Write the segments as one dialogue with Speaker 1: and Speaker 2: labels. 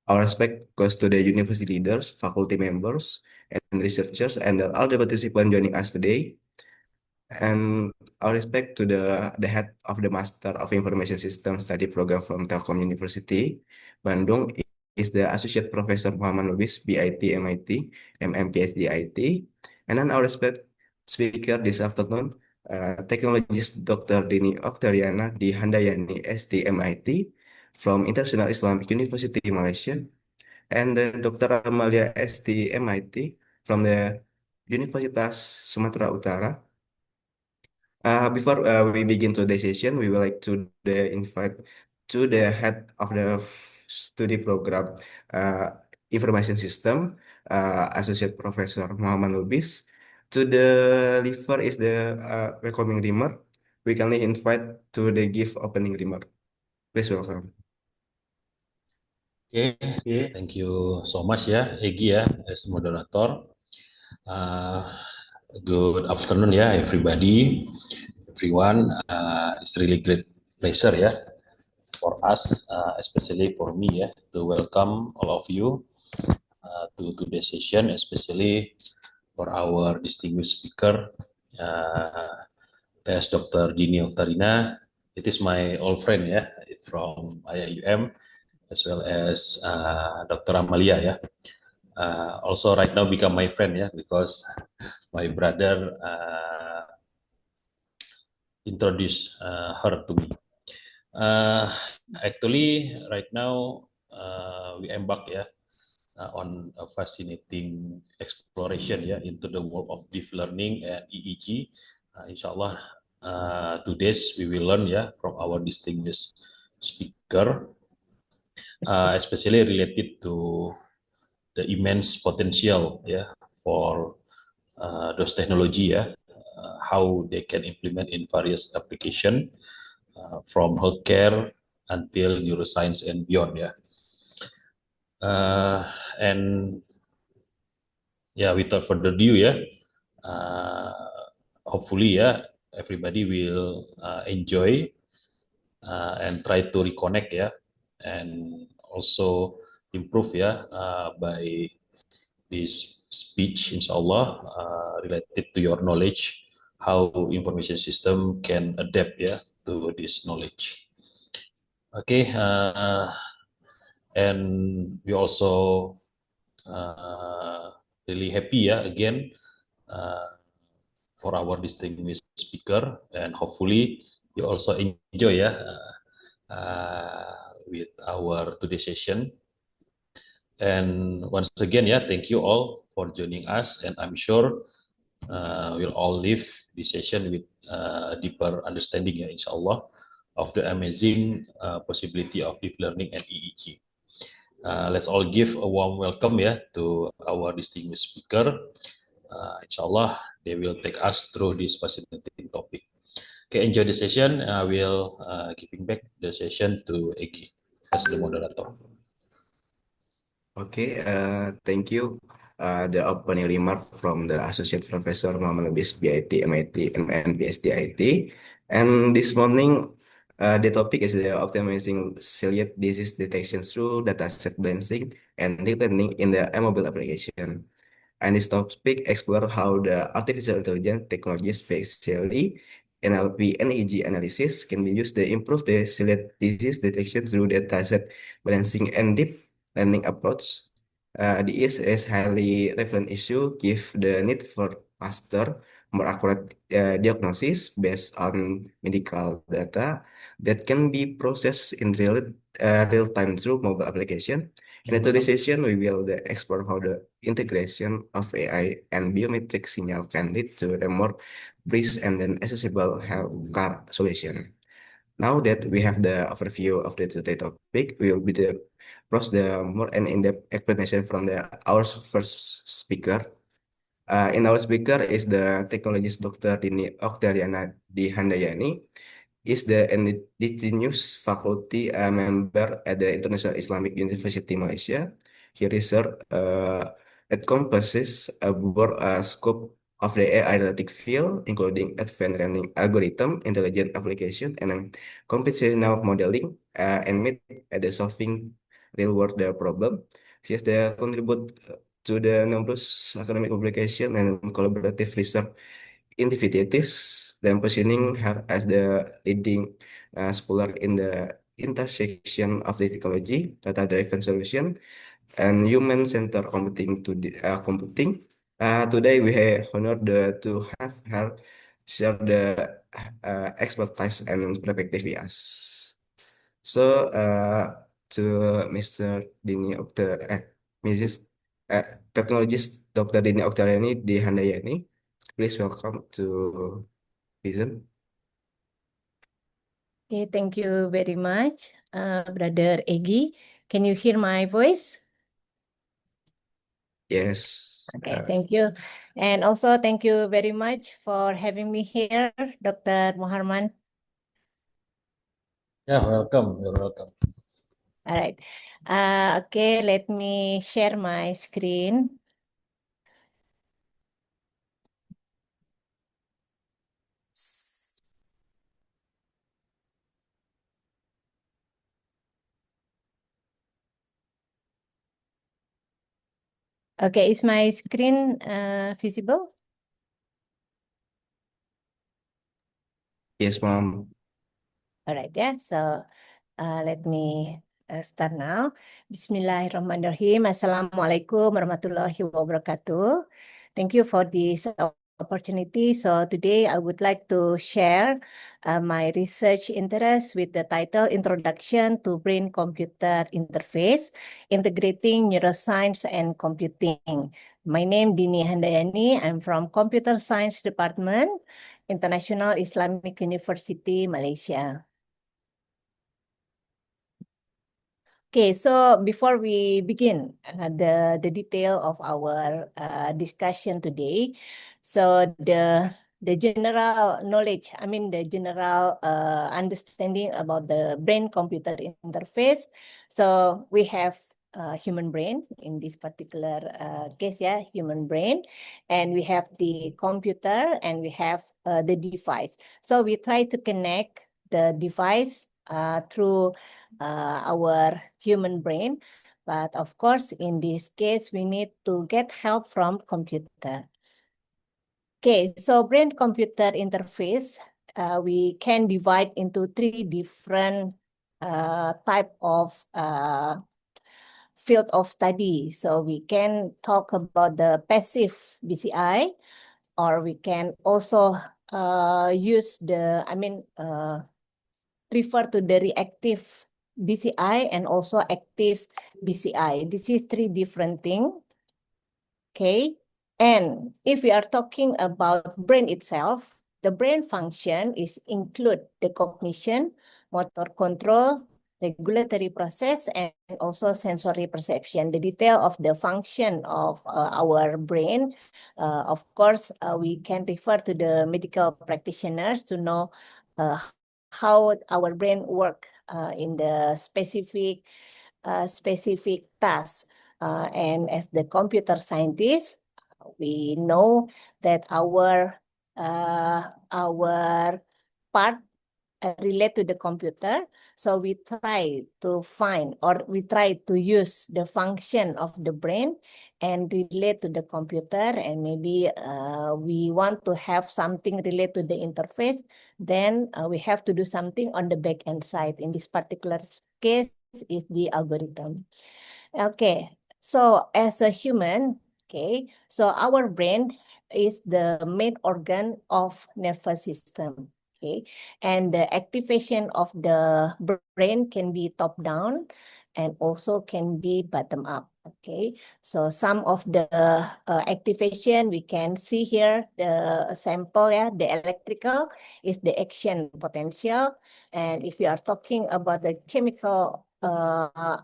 Speaker 1: Our respect goes to the university leaders, faculty members, and researchers, and all the participants joining us today. And our respect to the head of the Master of Information System Study Program from Telkom University, Bandung, is the Associate Professor Muhammad Lubis, BIT, MIT, MMPhD, IT. And then our respect speaker this afternoon, technologist Dr. Dini Oktariana di Handayani, ST, MIT, from International Islamic University, Malaysia, and then Dr. Amalia ST, MIT, from the Universitas Sumatera Utara. Before we begin today's session, we would like to invite to the head of the study program, uh, Information System, Associate Professor Muhammad Lubis. To deliver is the welcoming remark. We kindly invite to the give opening remark. Please welcome.
Speaker 2: Oke,
Speaker 1: Okay.
Speaker 2: thank you so much ya, Egi ya, as moderator. Uh, Good afternoon ya, everybody, everyone. It's really great pleasure ya for us, especially for me ya, to welcome all of you to today's session, especially for our distinguished speaker, uh, Tes Dr. Dini Oktarina. It is my old friend ya, from IIUM, as well as Dr. Amalia ya. Also right now become my friend ya, because my brother introduced her to me. Uh, Actually, right now we embark ya on a fascinating exploration ya into the world of deep learning and EEG. Inshallah, today's we will learn ya from our distinguished speaker, especially related to the immense potential yeah for those technology how they can implement in various application from healthcare until neuroscience and beyond uh, and without further ado uh, hopefully everybody will enjoy and try to reconnect and also improve by this speech, inshallah, related to your knowledge, how information system can adapt to this knowledge. Okay, and we also uh, really happy again uh, for our distinguished speaker, and hopefully you also enjoy with our today's session. And once again, thank you all for joining us. And I'm sure we'll all leave this session with deeper understanding, inshallah, of the amazing possibility of deep learning and EEG. Let's all give a warm welcome to our distinguished speaker. Inshallah, they will take us through this fascinating topic. Okay, enjoy the session. I will giving back the session to Egi as the moderator.
Speaker 1: Okay, thank you. The opening remark from the Associate Professor Muhammad Lubis, BIT, MIT, and PhD IT. And this morning, the topic is the optimizing celiac disease detection through dataset balancing and deep learning in the mobile application. And this topic explore how the artificial intelligence technology, especially NLP and EEG analysis, can be used to improve the celiac disease detection through dataset balancing and deep learning approach. This is highly relevant issue give the need for faster, more accurate diagnosis based on medical data that can be processed in real time through mobile application. In today's session, we will explore how the integration of AI and biometric signal can lead to a more brisk and then accessible healthcare solution. Now that we have the overview of the today topic, we will be the pros the more and in-depth explanation from our first speaker. In our speaker is the technologist Dr. Dini Oktariana Di Handayani, is the indigenous faculty member at the International Islamic University Malaysia. He research encompasses a broad scope of the AI analytic field, including advanced learning algorithm, intelligent application, and computational modeling, and meet at the solving real-world problem. She has the contribute to the numerous academic publication and collaborative research activities, then positioning her as the leading scholar in the intersection of the technology, data-driven solution, and human-centered computing. Today we have honored to have her share the expertise and perspective with us. So, to Mr. Dini Mrs. Technologist Dr. Dini Oktarani di Handayani, please welcome to listen.
Speaker 3: Okay, thank you very much, Brother Egi. Can you hear my voice?
Speaker 1: Yes.
Speaker 3: Okay, thank you. And also thank you very much for having me here, Dr. Muharman.
Speaker 2: Yeah, welcome. You're welcome.
Speaker 3: All right. Okay, let me share my screen. Okay, is my screen visible?
Speaker 1: Yes, Mom.
Speaker 3: All right, yeah. So let me start now. Bismillahirrahmanirrahim. Assalamualaikum warahmatullahi wabarakatuh. Thank you for this opportunity. So today I would like to share my research interest with the title Introduction to Brain-Computer Interface, Integrating Neuroscience and Computing. My name Dini Handayani. I'm from Computer Science Department, International Islamic University, Malaysia. Okay, so before we begin the detail of our discussion today, so the general knowledge, the general understanding about the brain-computer interface. So we have human brain in this particular case, yeah, human brain, and we have the computer and we have the device. So we try to connect the device through our human brain. But of course, in this case, we need to get help from computer. Okay, so brain-computer interface, we can divide into three different type of field of study. So we can talk about the passive BCI, or we can also use the, refer to the reactive BCI and also active BCI. This is three different things. Okay. And if we are talking about brain itself, the brain function is include the cognition, motor control, regulatory process, and also sensory perception. The detail of the function of our brain, of course, we can refer to the medical practitioners to know how our brain work in the specific tasks. And as the computer scientist, we know that our part relate to the computer. So we try to find, or we try to use the function of the brain and relate to the computer, and maybe we want to have something related to the interface, then we have to do something on the back end side. In this particular case is the algorithm. Okay, so as a human, okay, so our brain is the main organ of nervous system. Okay, and the activation of the brain can be top down and also can be bottom up. Okay, so some of the activation we can see here, the sample, yeah, the electrical is the action potential. And if we are talking about the chemical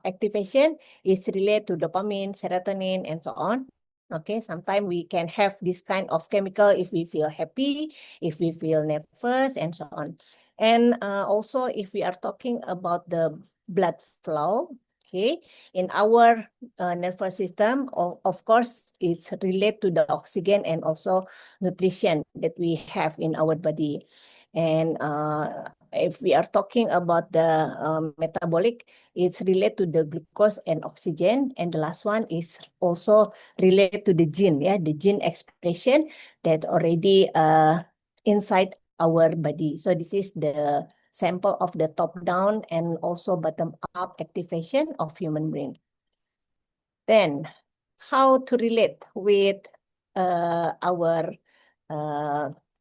Speaker 3: activation, is related to dopamine, serotonin, and so on. Okay, sometimes we can have this kind of chemical if we feel happy, if we feel nervous, and so on. And also, if we are talking about the blood flow, Okay, in our nervous system, of course, it's related to the oxygen and also nutrition that we have in our body. And if we are talking about the metabolic, it's related to the glucose and oxygen. And the last one is also related to the gene, the gene expression that already inside our body. So this is the sample of the top-down and also bottom-up activation of human brain. Then, how to relate with our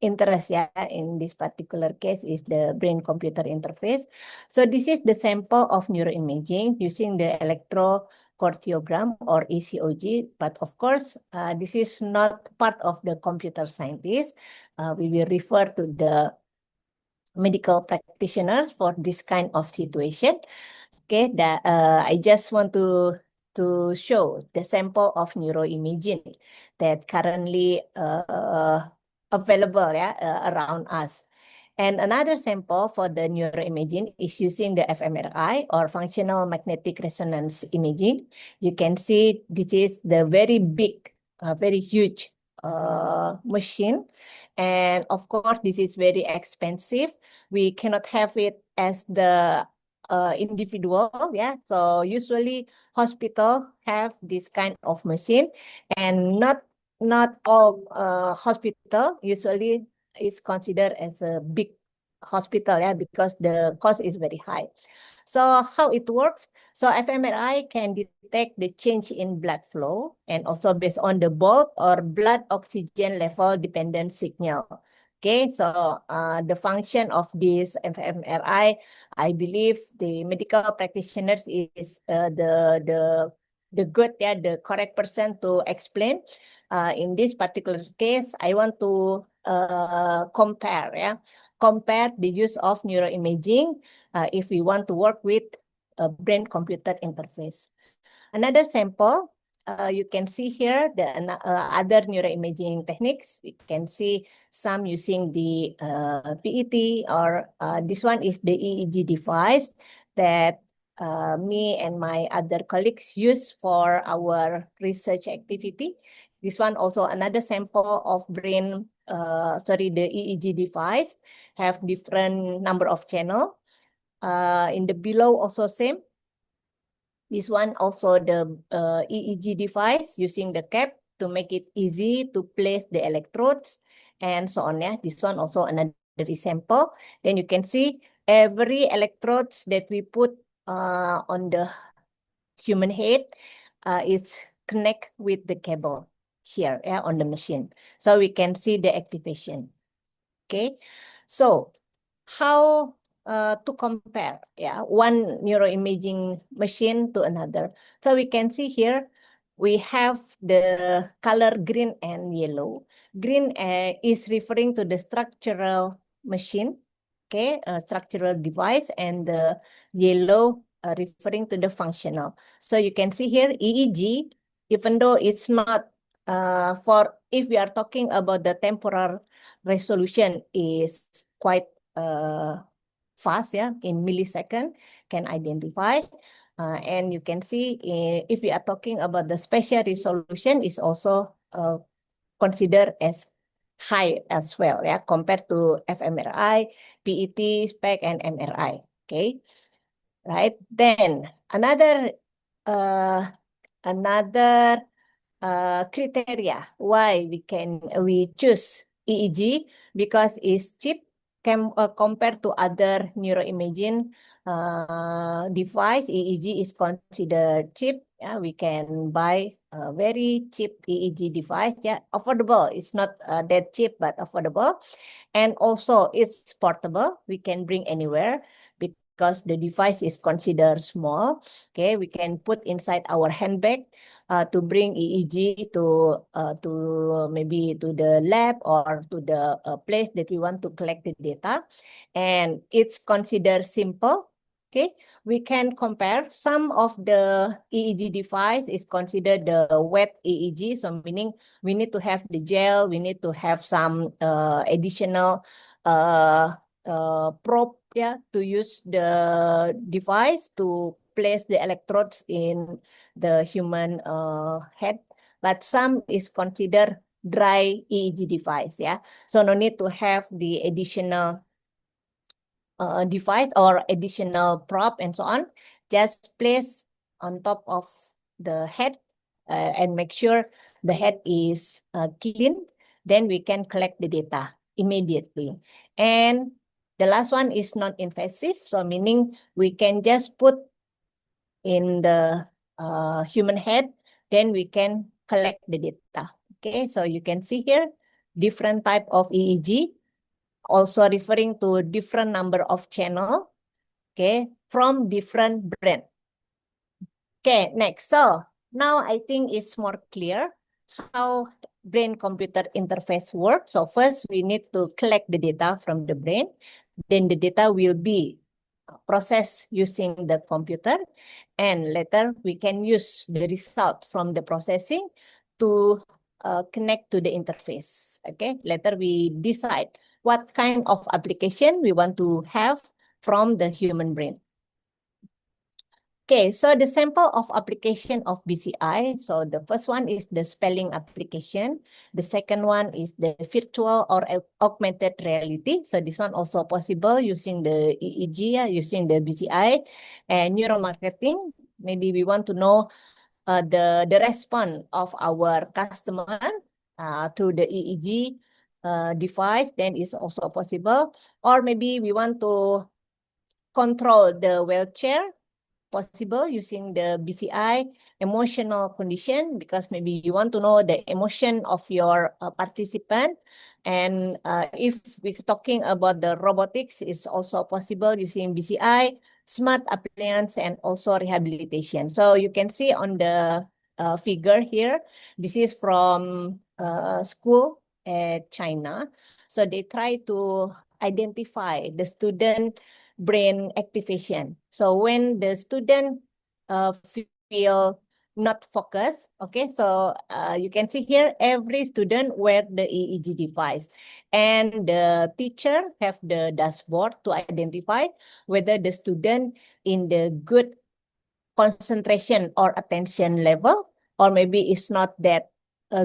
Speaker 3: interest in this particular case is the brain-computer interface. So this is the sample of neuroimaging using the electrocardiogram or ECOG. But of course, this is not part of the computer scientist. We will refer to the medical practitioners for this kind of situation. Okay, that I just want to show the sample of neuroimaging that currently available around us. And another sample for the neuroimaging is using the fMRI or functional magnetic resonance imaging. You can see this is the very big, very huge machine. And of course, this is very expensive. We cannot have it as the individual, So usually hospital have this kind of machine, and not all hospital usually is considered as a big hospital, because the cost is very high. So how it works? So fMRI can detect the change in blood flow and also based on the bulk or blood oxygen level dependent signal. Okay, so the function of this fMRI, I believe the medical practitioners is the good, the correct person to explain. In this particular case, I want to compare the use of neuroimaging if we want to work with a brain-computer interface. Another sample, you can see here the other neuroimaging techniques. We can see some using the PET, or this one is the EEG device that me and my other colleagues use for our research activity. This one also another sample of brain, the EEG device have different number of channel. In the below also same. This one also the EEG device using the cap to make it easy to place the electrodes and so on. This one also another sample. Then you can see every electrodes that we put on the human head is connect with the cable here on the machine. So we can see the activation. Okay, so how to compare one neuroimaging machine to another. So we can see here we have the color green and yellow. Green is referring to the structural machine, structural device, and the yellow referring to the functional. So you can see here EEG, even though it's not for, if we are talking about the temporal resolution is quite fast, in millisecond can identify. And you can see if we are talking about the spatial resolution is also considered as high as well, compared to fMRI, PET, SPECT, and MRI. Okay, right. Then another criteria why we choose EEG, because it's cheap compared to other neuroimaging device. EEG is considered cheap. We can buy a very cheap EEG device. Affordable. It's not that cheap, but affordable. And also it's portable. We can bring anywhere because the device is considered small. Okay, we can put inside our handbag to bring EEG to maybe to the lab or to the place that we want to collect the data. And it's considered simple. Okay, we can compare some of the EEG device is considered the wet EEG. So meaning we need to have the gel, we need to have some additional probe to use the device to place the electrodes in the human head, but some is considered dry EEG device, yeah. So no need to have the additional device or additional prop and so on. Just place on top of the head and make sure the head is clean. Then we can collect the data immediately. And the last one is non-invasive, so meaning we can just put in the human head, then we can collect the data. Okay, so you can see here different type of EEG, also referring to different number of channel, okay, from different brand. Okay, next. So now I think it's more clear how brain-computer interface works. So first we need to collect the data from the brain. Then the data will be processed using the computer. And later we can use the result from the processing to connect to the interface. Okay, later we decide what kind of application we want to have from the human brain. Okay, so the sample of application of BCI. So the first one is the spelling application. The second one is the virtual or augmented reality. So this one also possible using the EEG, using the BCI. And neuromarketing, maybe we want to know the response of our customer to the EEG device, then is also possible. Or maybe we want to control the wheelchair, possible using the BCI. Emotional condition, because maybe you want to know the emotion of your participant. And if we're talking about the robotics, it's also possible using BCI, smart appliance, and also rehabilitation. So you can see on the figure here, this is from school at China. So they try to identify the student brain activation. So when the student feel not focused, okay, so you can see here every student wear the EEG device, and the teacher have the dashboard to identify whether the student in the good concentration or attention level, or maybe it's not that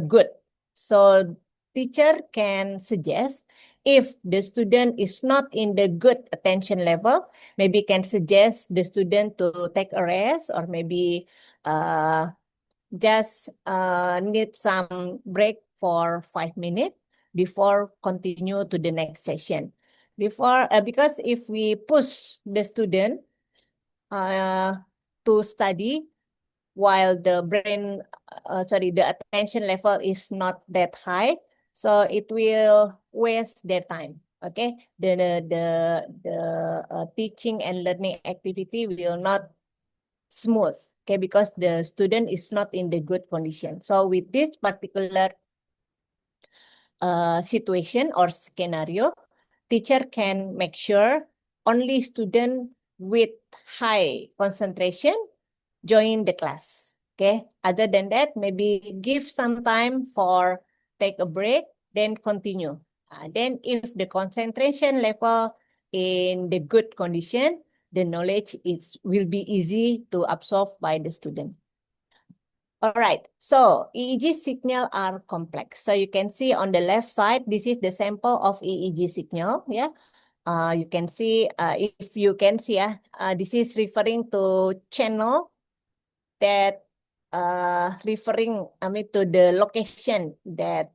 Speaker 3: good. So teacher can suggest, if the student is not in the good attention level, maybe can suggest the student to take a rest, or maybe just need some break for 5 minutes before continue to the next session. Because if we push the student to study while the brain, the attention level is not that high, so it will waste their time. Okay, the teaching and learning activity will not smooth. Okay, because the student is not in the good condition. So with this particular situation or scenario, teacher can make sure only student with high concentration join the class. Okay, other than that, maybe give some time for take a break, then continue. Then if the concentration level in the good condition, the knowledge will be easy to absorb by the student. All right, so EEG signal are complex. So you can see on the left side, this is the sample of EEG signal. Yeah, you can see, if you can see, this is referring to channel that referring, to the location that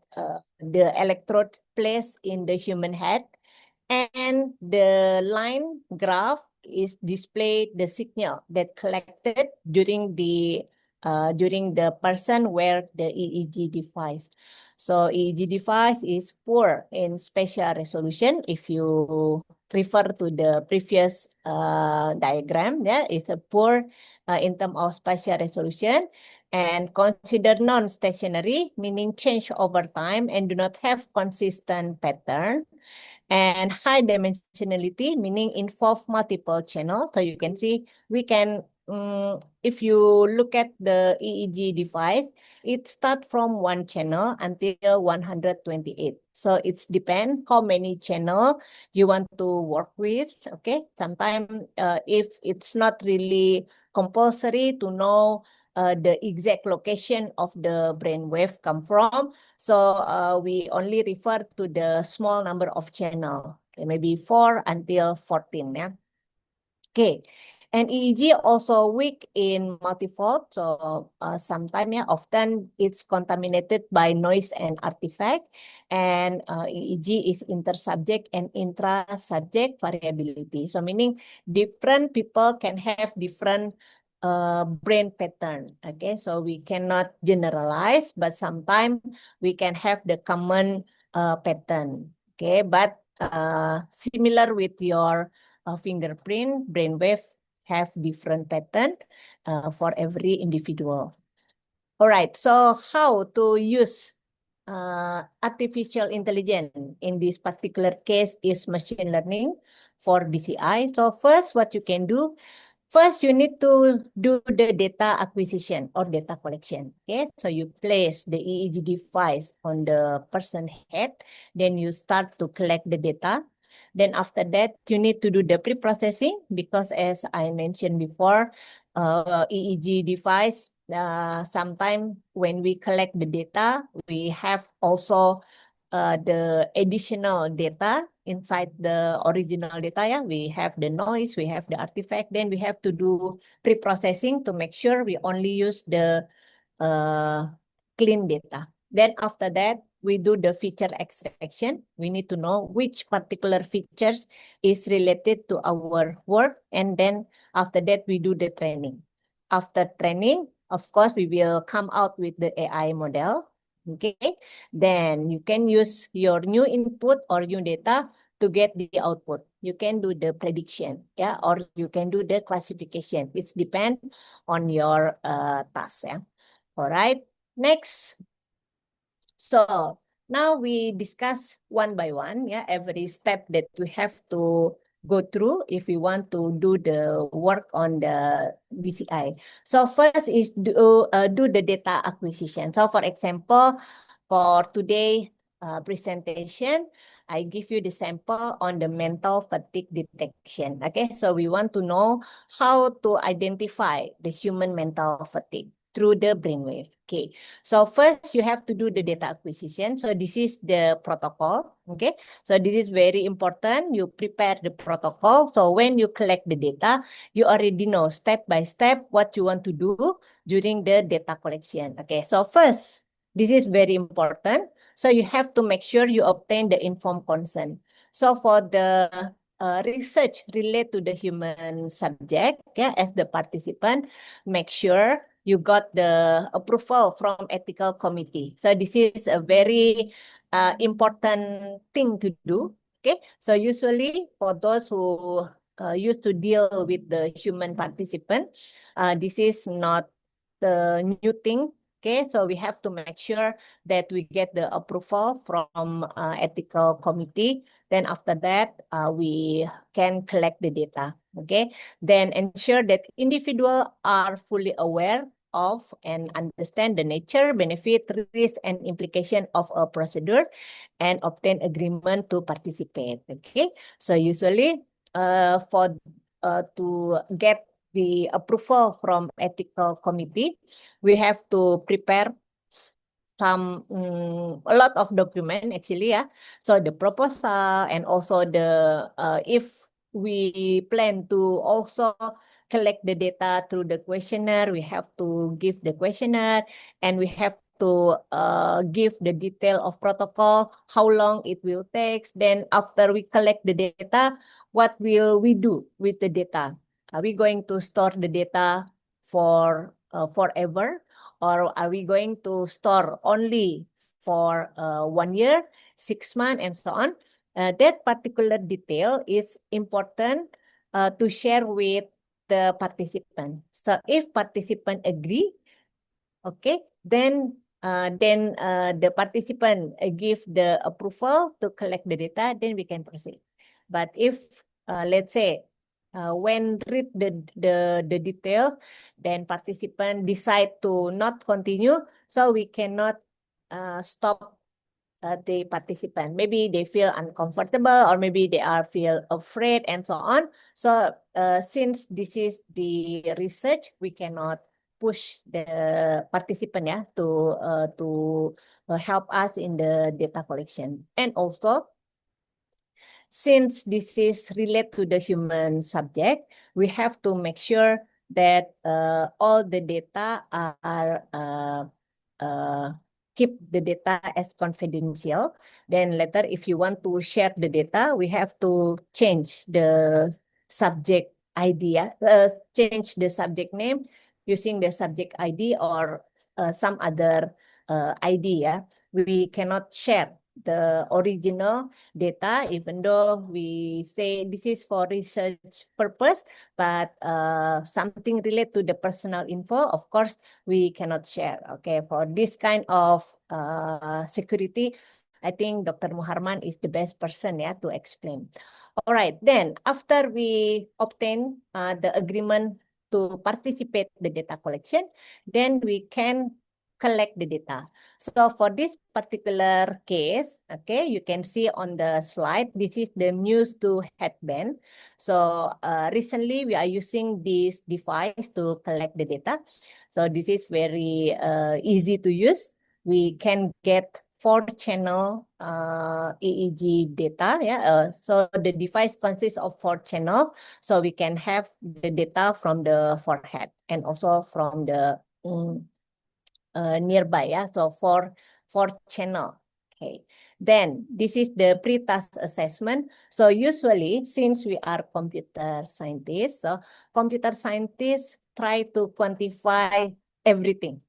Speaker 3: the electrode placed in the human head, and the line graph is displayed the signal that collected during the person wear the EEG device. So EEG device is poor in spatial resolution. If you refer to the previous diagram, yeah, it's a poor in terms of spatial resolution, and considered non-stationary, meaning change over time and do not have consistent pattern. And high dimensionality, meaning involve multiple channels. So you can see we can if you look at the EEG device, it starts from one channel until 128. So it's depends how many channel you want to work with. Okay, sometimes if it's not really compulsory to know the exact location of the brainwave come from, so we only refer to the small number of channel, maybe 4 until 14. Yeah. Okay, and EEG also weak in multifold, so sometimes often it's contaminated by noise and artifact, and EEG is intersubject and intra-subject variability. So meaning different people can have different brain pattern. Okay, so we cannot generalize, but sometimes we can have the common pattern. Okay, but similar with your fingerprint, brainwave have different pattern for every individual. All right, so how to use artificial intelligence in this particular case is machine learning for BCI. So first, what you can do, first you need to do the data acquisition or data collection. Okay, so you place the EEG device on the person head, then you start to collect the data. Then after that, you need to do the pre-processing because as I mentioned before, EEG device, sometimes when we collect the data, we have also the additional data inside the original data. Yeah, we have the noise, we have the artifact, then we have to do pre-processing to make sure we only use the clean data. Then after that, we do the feature extraction. We need to know which particular features is related to our work. And then after that, we do the training. After training, of course, we will come out with the AI model. Okay, then you can use your new input or new data to get the output. You can do the prediction, yeah, or you can do the classification. It depends on your task. Yeah. All right. Next. So now we discuss one by one, yeah, every step that we have to go through if we want to do the work on the BCI. So first is do the data acquisition. So for example, for today presentation, I give you the sample on the mental fatigue detection. Okay, so we want to know how to identify the human mental fatigue through the brainwave. Okay, so first you have to do the data acquisition. So this is the protocol. Okay, so this is very important. You prepare the protocol. So when you collect the data, you already know step by step what you want to do during the data collection. Okay, so first, this is very important. So you have to make sure you obtain the informed consent. So for the research related to the human subject, yeah, as the participant, make sure you got the approval from ethical committee. So this is a very important thing to do. Okay, so usually for those who used to deal with the human participant, this is not the new thing. Okay, so we have to make sure that we get the approval from ethical committee. Then after that, we can collect the data. Okay, then ensure that individuals are fully aware of and understand the nature, benefit, risk, and implication of a procedure, and obtain agreement to participate. Okay, so usually, for to get the approval from ethical committee, we have to prepare some a lot of document actually, yeah. So the proposal and also the if we plan to also collect the data through the questionnaire, we have to give the questionnaire and we have to give the detail of protocol, how long it will take. Then after we collect the data, what will we do with the data? Are we going to store the data for forever? Or are we going to store only for 1 year, 6 months, and so on? That particular detail is important to share with the participant. So if participant agree, okay, then the participant give the approval to collect the data, then we can proceed. But if let's say when read the detail, then participant decide to not continue, so we cannot stop the participant. Maybe they feel uncomfortable, or maybe they are feel afraid, and so on. So since this is the research, we cannot push the participant to help us in the data collection. And also, since this is related to the human subject, we have to make sure that all the data are keep the data as confidential. Then later, if you want to share the data, we have to change the subject ID, change the subject name using the subject ID or some other ID. We cannot share the original data, even though we say this is for research purpose, but something related to the personal info, of course, we cannot share. Okay, for this kind of security, I think Dr. Muharman is the best person to explain. All right, then after we obtain the agreement to participate the data collection, then we can collect the data. So for this particular case, okay, you can see on the slide, this is the Muse2 headband. So recently we are using this device to collect the data. So this is very easy to use. We can get 4-channel EEG data. So the device consists of 4 channels. So we can have the data from the forehead and also from the nearby. So for channel. Okay. Then this is the pre-task assessment. So usually, since we are computer scientists, so computer scientists try to quantify everything.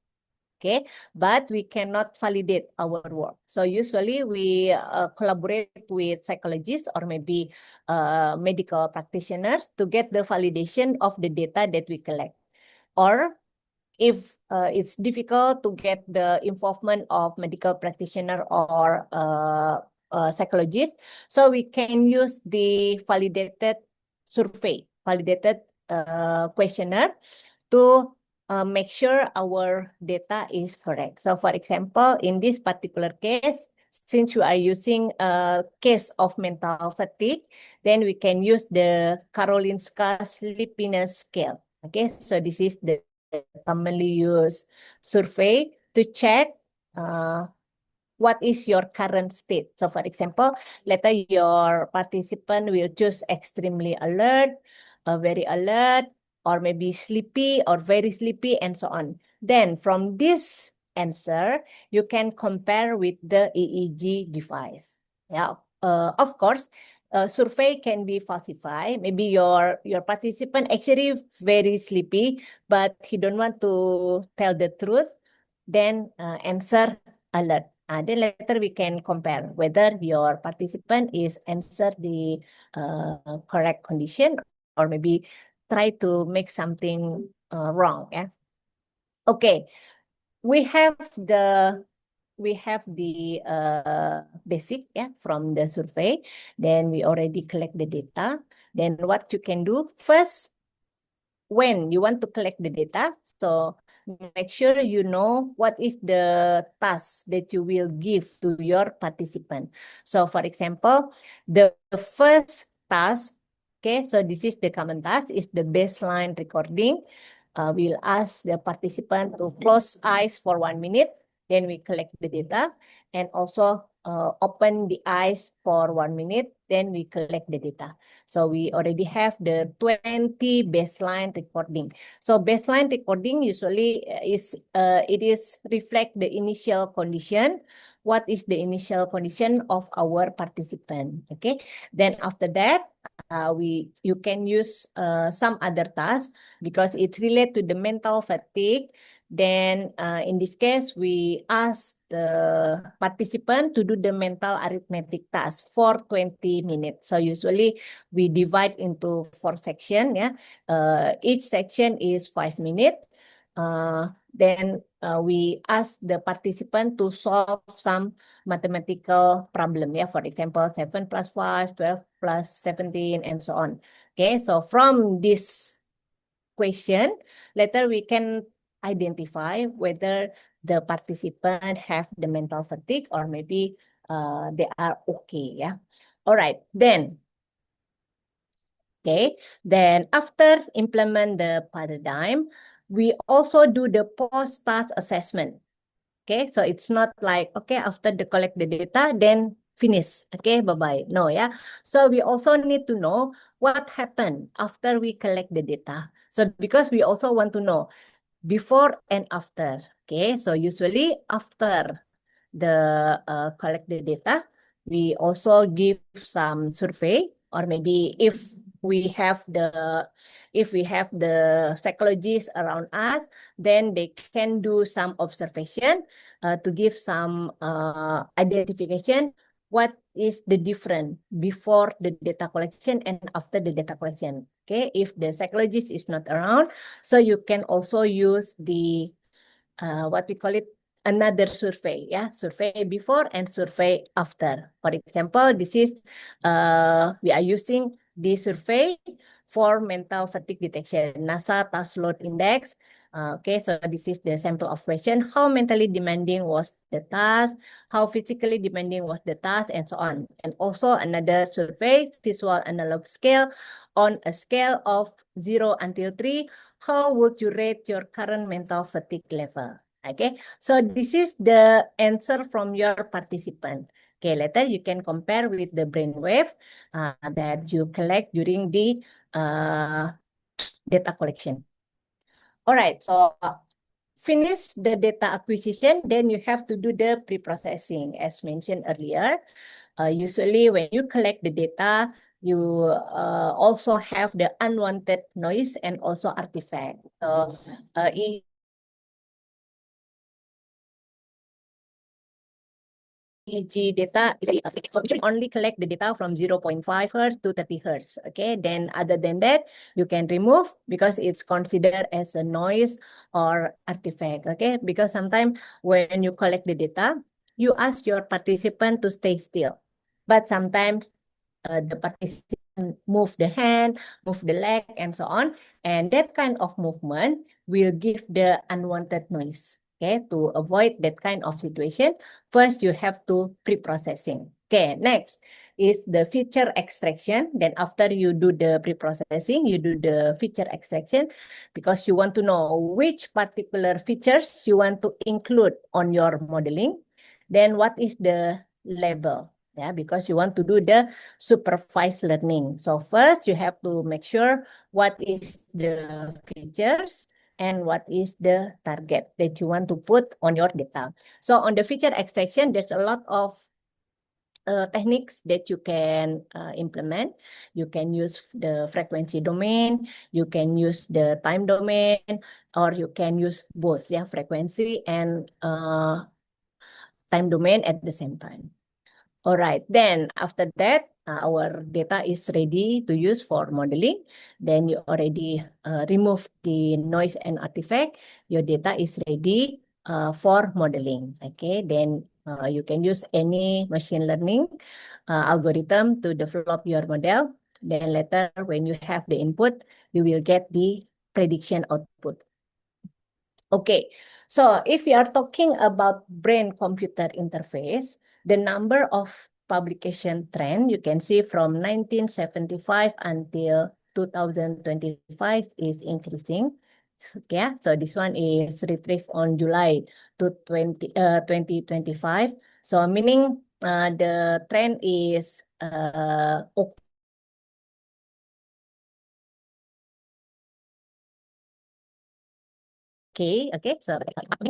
Speaker 3: Okay, but we cannot validate our work. So usually we collaborate with psychologists or maybe medical practitioners to get the validation of the data that we collect. Or if it's difficult to get the involvement of medical practitioner or psychologist, so we can use the validated survey, validated questionnaire to make sure our data is correct. So for example, in this particular case, since we are using a case of mental fatigue, then we can use the Karolinska Sleepiness Scale. Okay, so this is the commonly used survey to check what is your current state. So for example, later your participant will choose extremely alert, very alert, or maybe sleepy or very sleepy, and so on. Then from this answer, you can compare with the EEG device. Of course, survey can be falsified. Maybe your participant actually very sleepy, but he don't want to tell the truth. Then answer alert. Then later we can compare whether your participant is answer the correct condition or maybe try to make something wrong. Okay, we have the basic from the survey. Then we already collect the data. Then what you can do first, when you want to collect the data, so make sure you know what is the task that you will give to your participant. So for example, the first task, okay, so this is the common task, is the baseline recording. We'll ask the participant to close eyes for 1 minute. Then we collect the data and also open the eyes for 1 minute. Then we collect the data. So we already have the 20 baseline recording. So baseline recording usually is reflect the initial condition. What is the initial condition of our participant? Okay. Then after that, you can use some other tasks because it's related to the mental fatigue. Then in this case, we ask the participant to do the mental arithmetic task for 20 minutes. So usually we divide into 4 sections. Each section is 5 minutes. Then we ask the participant to solve some mathematical problem. Yeah, for example, 7 plus 5, 12 plus 17, and so on. Okay, so from this question, later we can identify whether the participant have the mental fatigue or maybe they are okay. Yeah. All right. Then, okay. Then after implement the paradigm, we also do the post-task assessment. Okay, so it's not like, okay, after the collect the data, then finish. Okay, bye-bye. No, yeah. So we also need to know what happened after we collect the data. So because we also want to know before and after. Okay, so usually after the collect the data, we also give some survey, or maybe if we have the psychologists around us, then they can do some observation to give some identification what is the difference before the data collection and after the data collection. Okay, if the psychologist is not around, so you can also use the what we call it, another survey, yeah, survey before and survey after. For example, this is we are using this survey for mental fatigue detection, NASA Task Load Index. Okay, so this is the sample of question. How mentally demanding was the task? How physically demanding was the task? And so on. And also another survey, visual analog scale. On a scale of 0 until 3, how would you rate your current mental fatigue level? Okay, so this is the answer from your participant. Okay, later you can compare with the brainwave that you collect during the data collection. All right, so finish the data acquisition, then you have to do the pre-processing as mentioned earlier. Usually when you collect the data, you also have the unwanted noise and also artifact. So EEG data, so we should only collect the data from 0.5 Hertz to 30 Hertz. Okay, then other than that, you can remove because it's considered as a noise or artifact. Okay, because sometimes when you collect the data, you ask your participant to stay still. But sometimes the participant move the hand, move the leg, and so on. And that kind of movement will give the unwanted noise. Okay, to avoid that kind of situation, first you have to pre-processing. Okay, next is the feature extraction. Then after you do the pre-processing, you do the feature extraction because you want to know which particular features you want to include on your modeling. Then what is the level? Yeah, because you want to do the supervised learning. So first you have to make sure what is the features and what is the target that you want to put on your data. So on the feature extraction, there's a lot of techniques that you can implement. You can use the frequency domain, you can use the time domain, or you can use both, yeah, frequency and time domain at the same time. All right, then after that, our data is ready to use for modeling. Then you already remove the noise and artifact. Your data is ready for modeling. Okay, then you can use any machine learning algorithm to develop your model. Then later, when you have the input, you will get the prediction output. Okay, so if we are talking about brain-computer interface, the number of publication trend you can see from 1975 until 2025 is increasing. Yeah, so this one is retrieved on July 2025. So meaning the trend is okay. Okay, so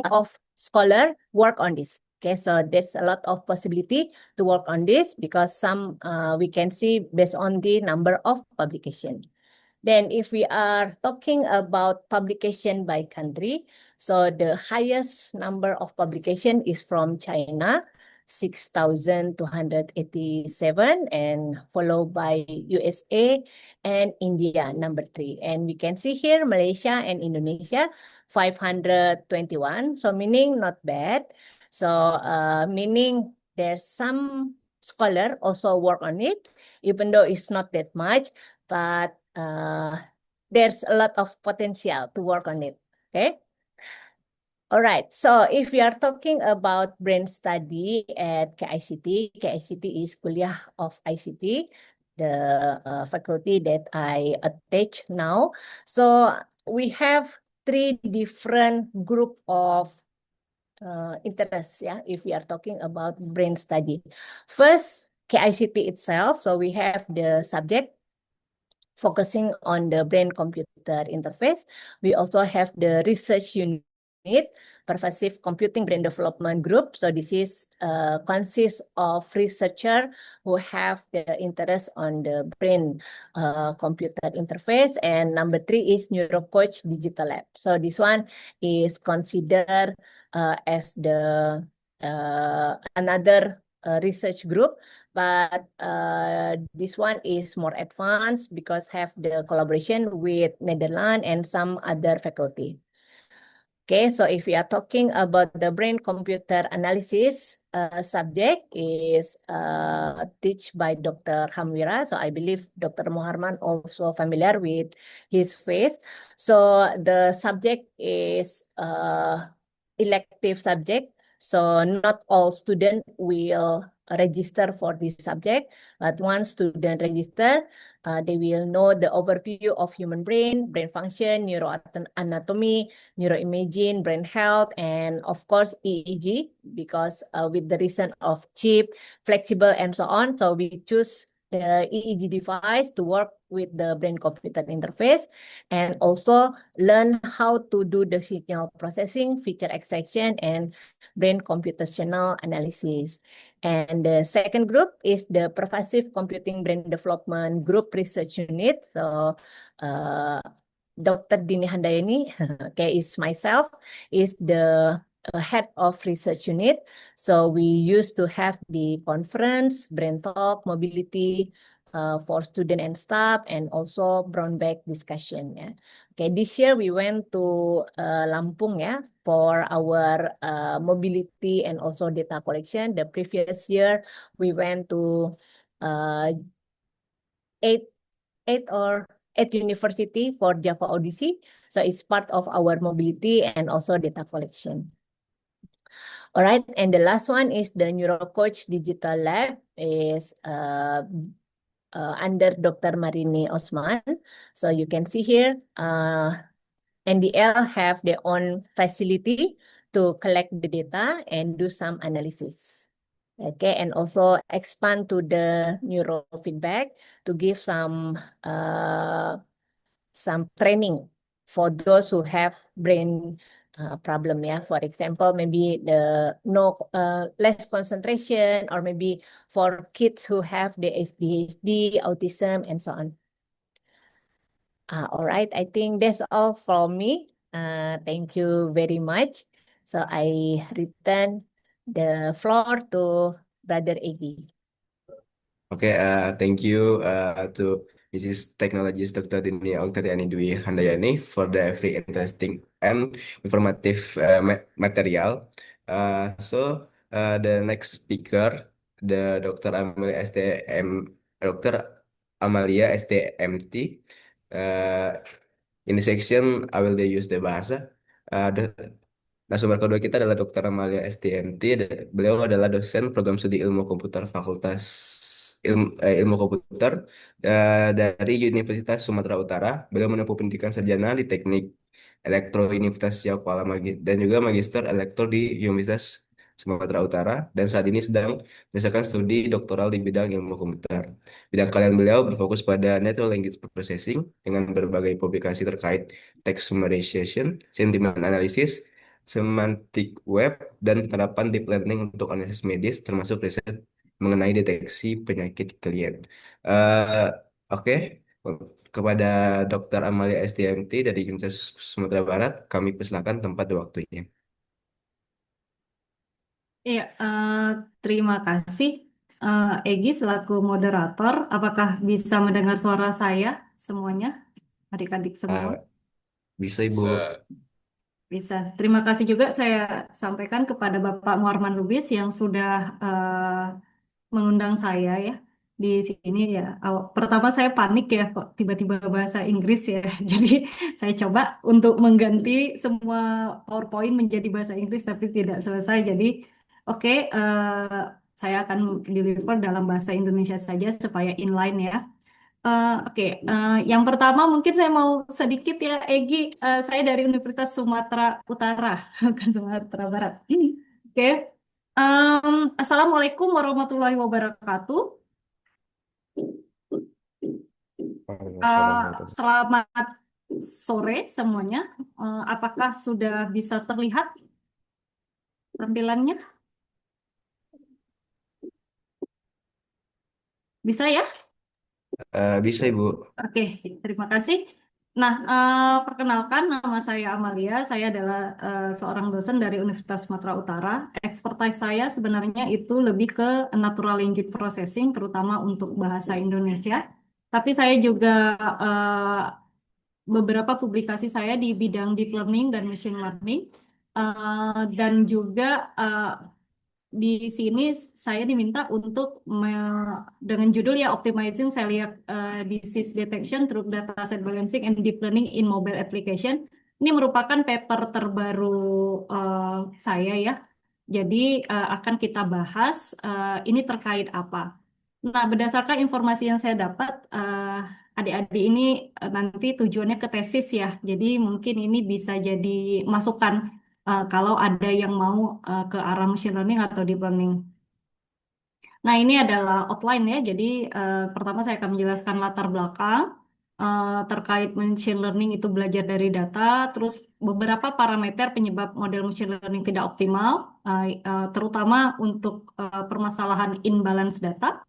Speaker 3: of scholar work on this. Okay, so there's a lot of possibility to work on this because some we can see based on the number of publication. Then if we are talking about publication by country, so the highest number of publication is from China. 6,287, and followed by USA and India, number 3. And we can see here Malaysia and Indonesia, 521. So meaning not bad. So meaning there's some scholar also work on it, even though it's not that much, but there's a lot of potential to work on it. Okay. All right, so if we are talking about brain study at KICT, KICT is Kuliah of ICT, the faculty that I attach now. So we have 3 different group of interests, yeah, if we are talking about brain study. First, KICT itself, so we have the subject focusing on the brain-computer interface. We also have the research unit, Pervasive Computing Brain Development Group. So this is consists of researcher who have the interest on the brain computer interface. And number 3 is NeuroCoach Digital Lab. So this one is considered as the another research group, but this one is more advanced because have the collaboration with Netherlands and some other faculty. Okay, so if we are talking about the brain-computer analysis subject is taught by Dr. Hamwira. So I believe Dr. Muharman also familiar with his face. So the subject is elective subject. So not all students will register for this subject, but once student register, they will know the overview of human brain, brain function, neuroanatomy, neuroimaging, brain health, and of course EEG, because with the reason of cheap, flexible, and so on. So we choose the EEG device to work with the brain-computer interface, and also learn how to do the signal processing, feature extraction, and brain computational analysis. And the second group is the Pervasive Computing Brain Development Group Research Unit. So Dr. Dini Handayani, okay, is myself, is the head of research unit. So we used to have the conference, brain talk, mobility for student and staff, and also brown bag discussion. Yeah. Okay, this year we went to Lampung, yeah, for our mobility and also data collection. The previous year we went to eight university for Java Odyssey. So it's part of our mobility and also data collection. All right, and the last one is the NeuroCoach Digital Lab is under Dr. Marini Osman. So you can see here, NDL have their own facility to collect the data and do some analysis. Okay, and also expand to the neurofeedback to give some training for those who have brain problem. Yeah, for example, maybe the less concentration, or maybe for kids who have the ADHD, autism, and so on. All right, I think that's all from me. Thank you very much. So I return the floor to Brother Egi.
Speaker 1: Okay, thank you to Mrs. Technologist Dr. Dini Auktariani Dwi Handayani for the very interesting and informative material. The next speaker, the Dr. Amalia STMT. In this section, I will use the bahasa. Narasumber kedua kita adalah Dr. Amalia STMT. Beliau adalah dosen program studi ilmu komputer Fakultas Ilmu Komputer dari Universitas Sumatera Utara. Beliau menempuh pendidikan sarjana di Teknik Elektro Universitas Riau Kuala dan juga Magister Elektro di Universitas Sumatera Utara, dan saat ini sedang menyelesaikan studi doktoral di bidang ilmu komputer. Bidang kalian beliau berfokus pada natural language processing dengan berbagai publikasi terkait text summarization, sentiment analysis, semantic web, dan penerapan deep learning untuk analisis medis, termasuk riset mengenai deteksi penyakit klien. Oke. Kepada Dr. Amalia STMT dari Universitas Sumatera Barat, kami persilakan tempat dan waktunya.
Speaker 4: Iya, terima kasih Egy selaku moderator. Apakah bisa mendengar suara saya semuanya, adik-adik semua?
Speaker 1: Uh, bisa Ibu.
Speaker 4: Bisa. Terima kasih juga saya sampaikan kepada Bapak Muarman Lubis yang sudah mengundang saya ya di sini ya. Pertama saya panik ya kok tiba-tiba bahasa Inggris ya. Jadi saya coba untuk mengganti semua PowerPoint menjadi bahasa Inggris tapi tidak selesai. Jadi oke, saya akan deliver dalam bahasa Indonesia saja supaya inline ya. Oke, yang pertama mungkin saya mau sedikit ya, Egy. Saya dari Universitas Sumatera Utara, bukan Sumatera Barat. Oke, Assalamualaikum warahmatullahi wabarakatuh. Selamat sore semuanya. Apakah sudah bisa terlihat tampilannya? Bisa ya?
Speaker 1: Bisa Ibu.
Speaker 4: Oke, terima kasih. Nah, perkenalkan nama saya Amalia. Saya adalah seorang dosen dari Universitas Sumatera Utara. Expertise saya sebenarnya itu lebih ke natural language processing, terutama untuk bahasa Indonesia. Tapi saya juga beberapa publikasi saya di bidang deep learning dan machine learning. Dan juga di sini saya diminta untuk dengan judul ya Optimizing Celiac Disease Detection Through Dataset Balancing and Deep Learning in Mobile Application. Ini merupakan paper terbaru saya ya. Jadi akan kita bahas ini terkait apa. Nah, berdasarkan informasi yang saya dapat, adik-adik ini nanti tujuannya ke tesis ya. Jadi mungkin ini bisa jadi masukan kalau ada yang mau ke arah machine learning atau deep learning. Nah, ini adalah outline ya. Jadi pertama saya akan menjelaskan latar belakang terkait machine learning itu belajar dari data, terus beberapa parameter penyebab model machine learning tidak optimal, terutama untuk permasalahan imbalance data.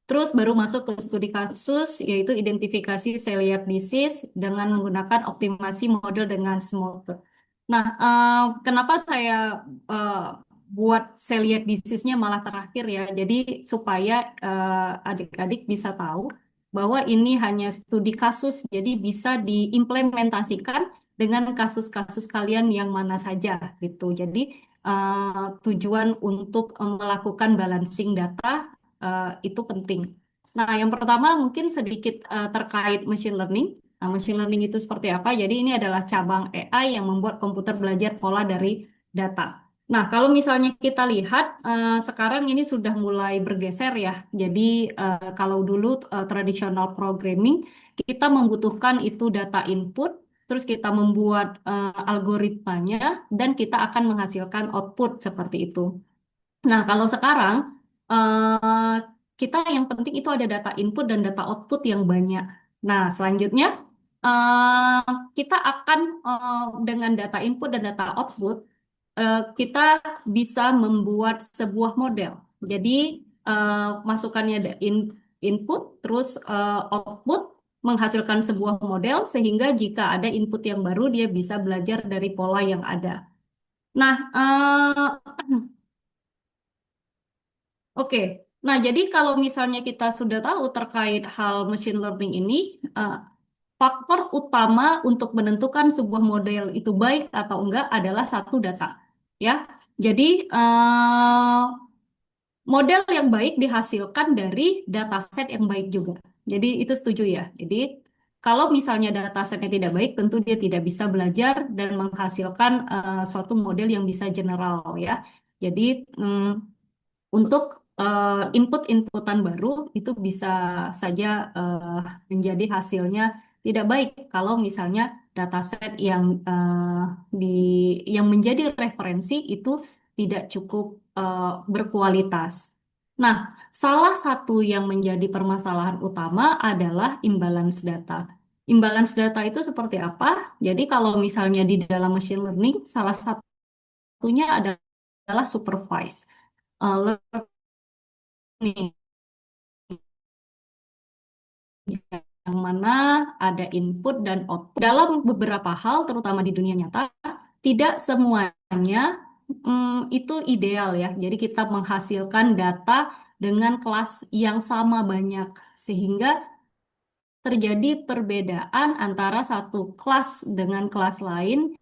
Speaker 4: Terus baru masuk ke studi kasus, yaitu identifikasi celiac disease dengan menggunakan optimasi model dengan small. Nah, kenapa saya buat celiac disease-nya malah terakhir ya? Jadi supaya adik-adik bisa tahu bahwa ini hanya studi kasus, jadi bisa diimplementasikan dengan kasus-kasus kalian yang mana saja gitu. Jadi tujuan untuk melakukan balancing data itu penting. Nah, yang pertama mungkin sedikit terkait machine learning. Nah, machine learning itu seperti apa? Jadi ini adalah cabang AI yang membuat komputer belajar pola dari data. Nah, kalau misalnya kita lihat sekarang ini sudah mulai bergeser ya. Jadi kalau dulu traditional programming kita membutuhkan itu data input, terus kita membuat algoritmanya dan kita akan menghasilkan output seperti itu. Nah, kalau sekarang eh, kita yang penting itu ada data input dan data output yang banyak. Nah, selanjutnya eh, kita akan dengan data input dan data output kita bisa membuat sebuah model. Jadi masukannya ada input terus output menghasilkan sebuah model sehingga jika ada input yang baru dia bisa belajar dari pola yang ada. Nah, oke, nah jadi kalau misalnya kita sudah tahu terkait hal machine learning ini, eh, faktor utama untuk menentukan sebuah model itu baik atau enggak adalah satu data. Ya, jadi model yang baik dihasilkan dari dataset yang baik juga. Jadi itu setuju ya. Jadi kalau misalnya datasetnya tidak baik, tentu dia tidak bisa belajar dan menghasilkan suatu model yang bisa general ya. Jadi untuk input-inputan baru itu bisa saja menjadi hasilnya tidak baik kalau misalnya dataset yang di yang menjadi referensi itu tidak cukup berkualitas. Nah, salah satu yang menjadi permasalahan utama adalah imbalance data. Imbalance data itu seperti apa? Jadi kalau misalnya di dalam machine learning, salah satunya adalah supervised learning yang mana ada input dan output. Dalam beberapa hal, terutama di dunia nyata, tidak semuanya itu ideal ya. Jadi kita menghasilkan data dengan kelas yang sama banyak sehingga terjadi perbedaan antara satu kelas dengan kelas lain.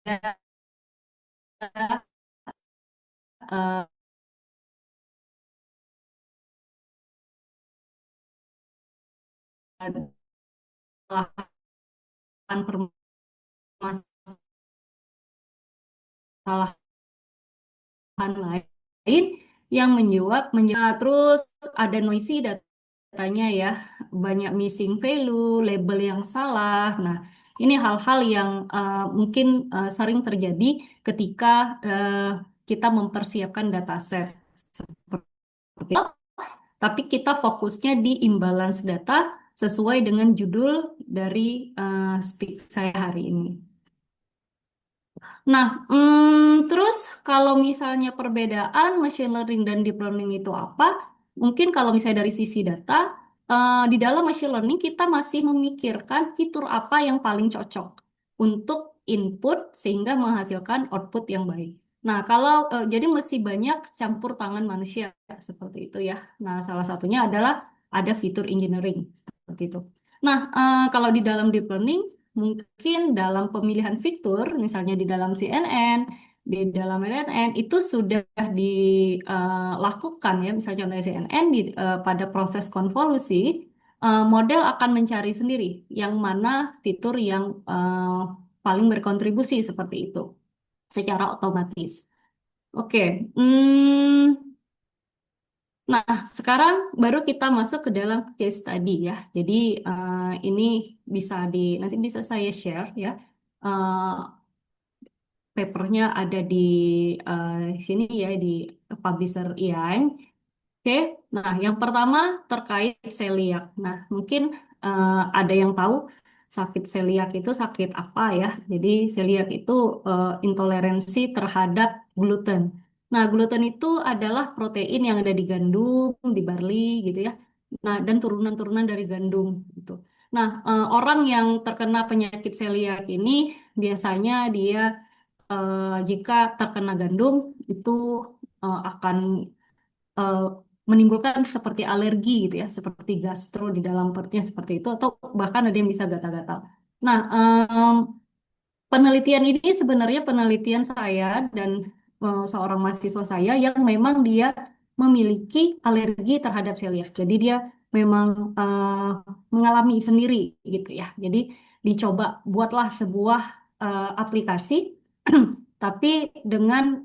Speaker 4: eh, Permasalahan lain yang terus ada noisy datanya ya, banyak missing value, label yang salah. Nah, ini hal-hal yang mungkin sering terjadi ketika kita mempersiapkan dataset seperti itu. Tapi kita fokusnya di imbalance data sesuai dengan judul dari speak saya hari ini. Nah, terus kalau misalnya perbedaan machine learning dan deep learning itu apa? Mungkin kalau misalnya dari sisi data, di dalam machine learning kita masih memikirkan fitur apa yang paling cocok untuk input sehingga menghasilkan output yang baik. Nah, kalau jadi masih banyak campur tangan manusia seperti itu ya. Nah, salah satunya adalah ada fitur engineering seperti itu. Nah, kalau di dalam deep learning mungkin dalam pemilihan fitur, misalnya di dalam CNN, di dalam LLM, itu sudah dilakukan ya, misalnya contohnya CNN, pada proses konvolusi, model akan mencari sendiri yang mana fitur yang paling berkontribusi seperti itu, secara otomatis. Oke, nah, sekarang baru kita masuk ke dalam case study ya. Jadi ini nanti bisa saya share ya. Eh, Papernya ada di sini ya di publisher Yang. Oke, nah yang pertama terkait celiac. Nah, mungkin ada yang tahu sakit celiac itu sakit apa ya. Jadi celiac itu intoleransi terhadap gluten. Nah, gluten itu adalah protein yang ada di gandum, di barley gitu ya. Nah, dan turunan-turunan dari gandum gitu. Nah, orang yang terkena penyakit celiac ini biasanya dia jika terkena gandum itu akan eh, menimbulkan seperti alergi gitu ya, seperti gastro di dalam perutnya seperti itu, atau bahkan ada yang bisa gatal-gatal. Nah, penelitian ini sebenarnya penelitian saya dan seorang mahasiswa saya yang memang dia memiliki alergi terhadap celiac. Jadi dia memang mengalami sendiri gitu ya. Jadi dicoba buatlah sebuah aplikasi, tapi dengan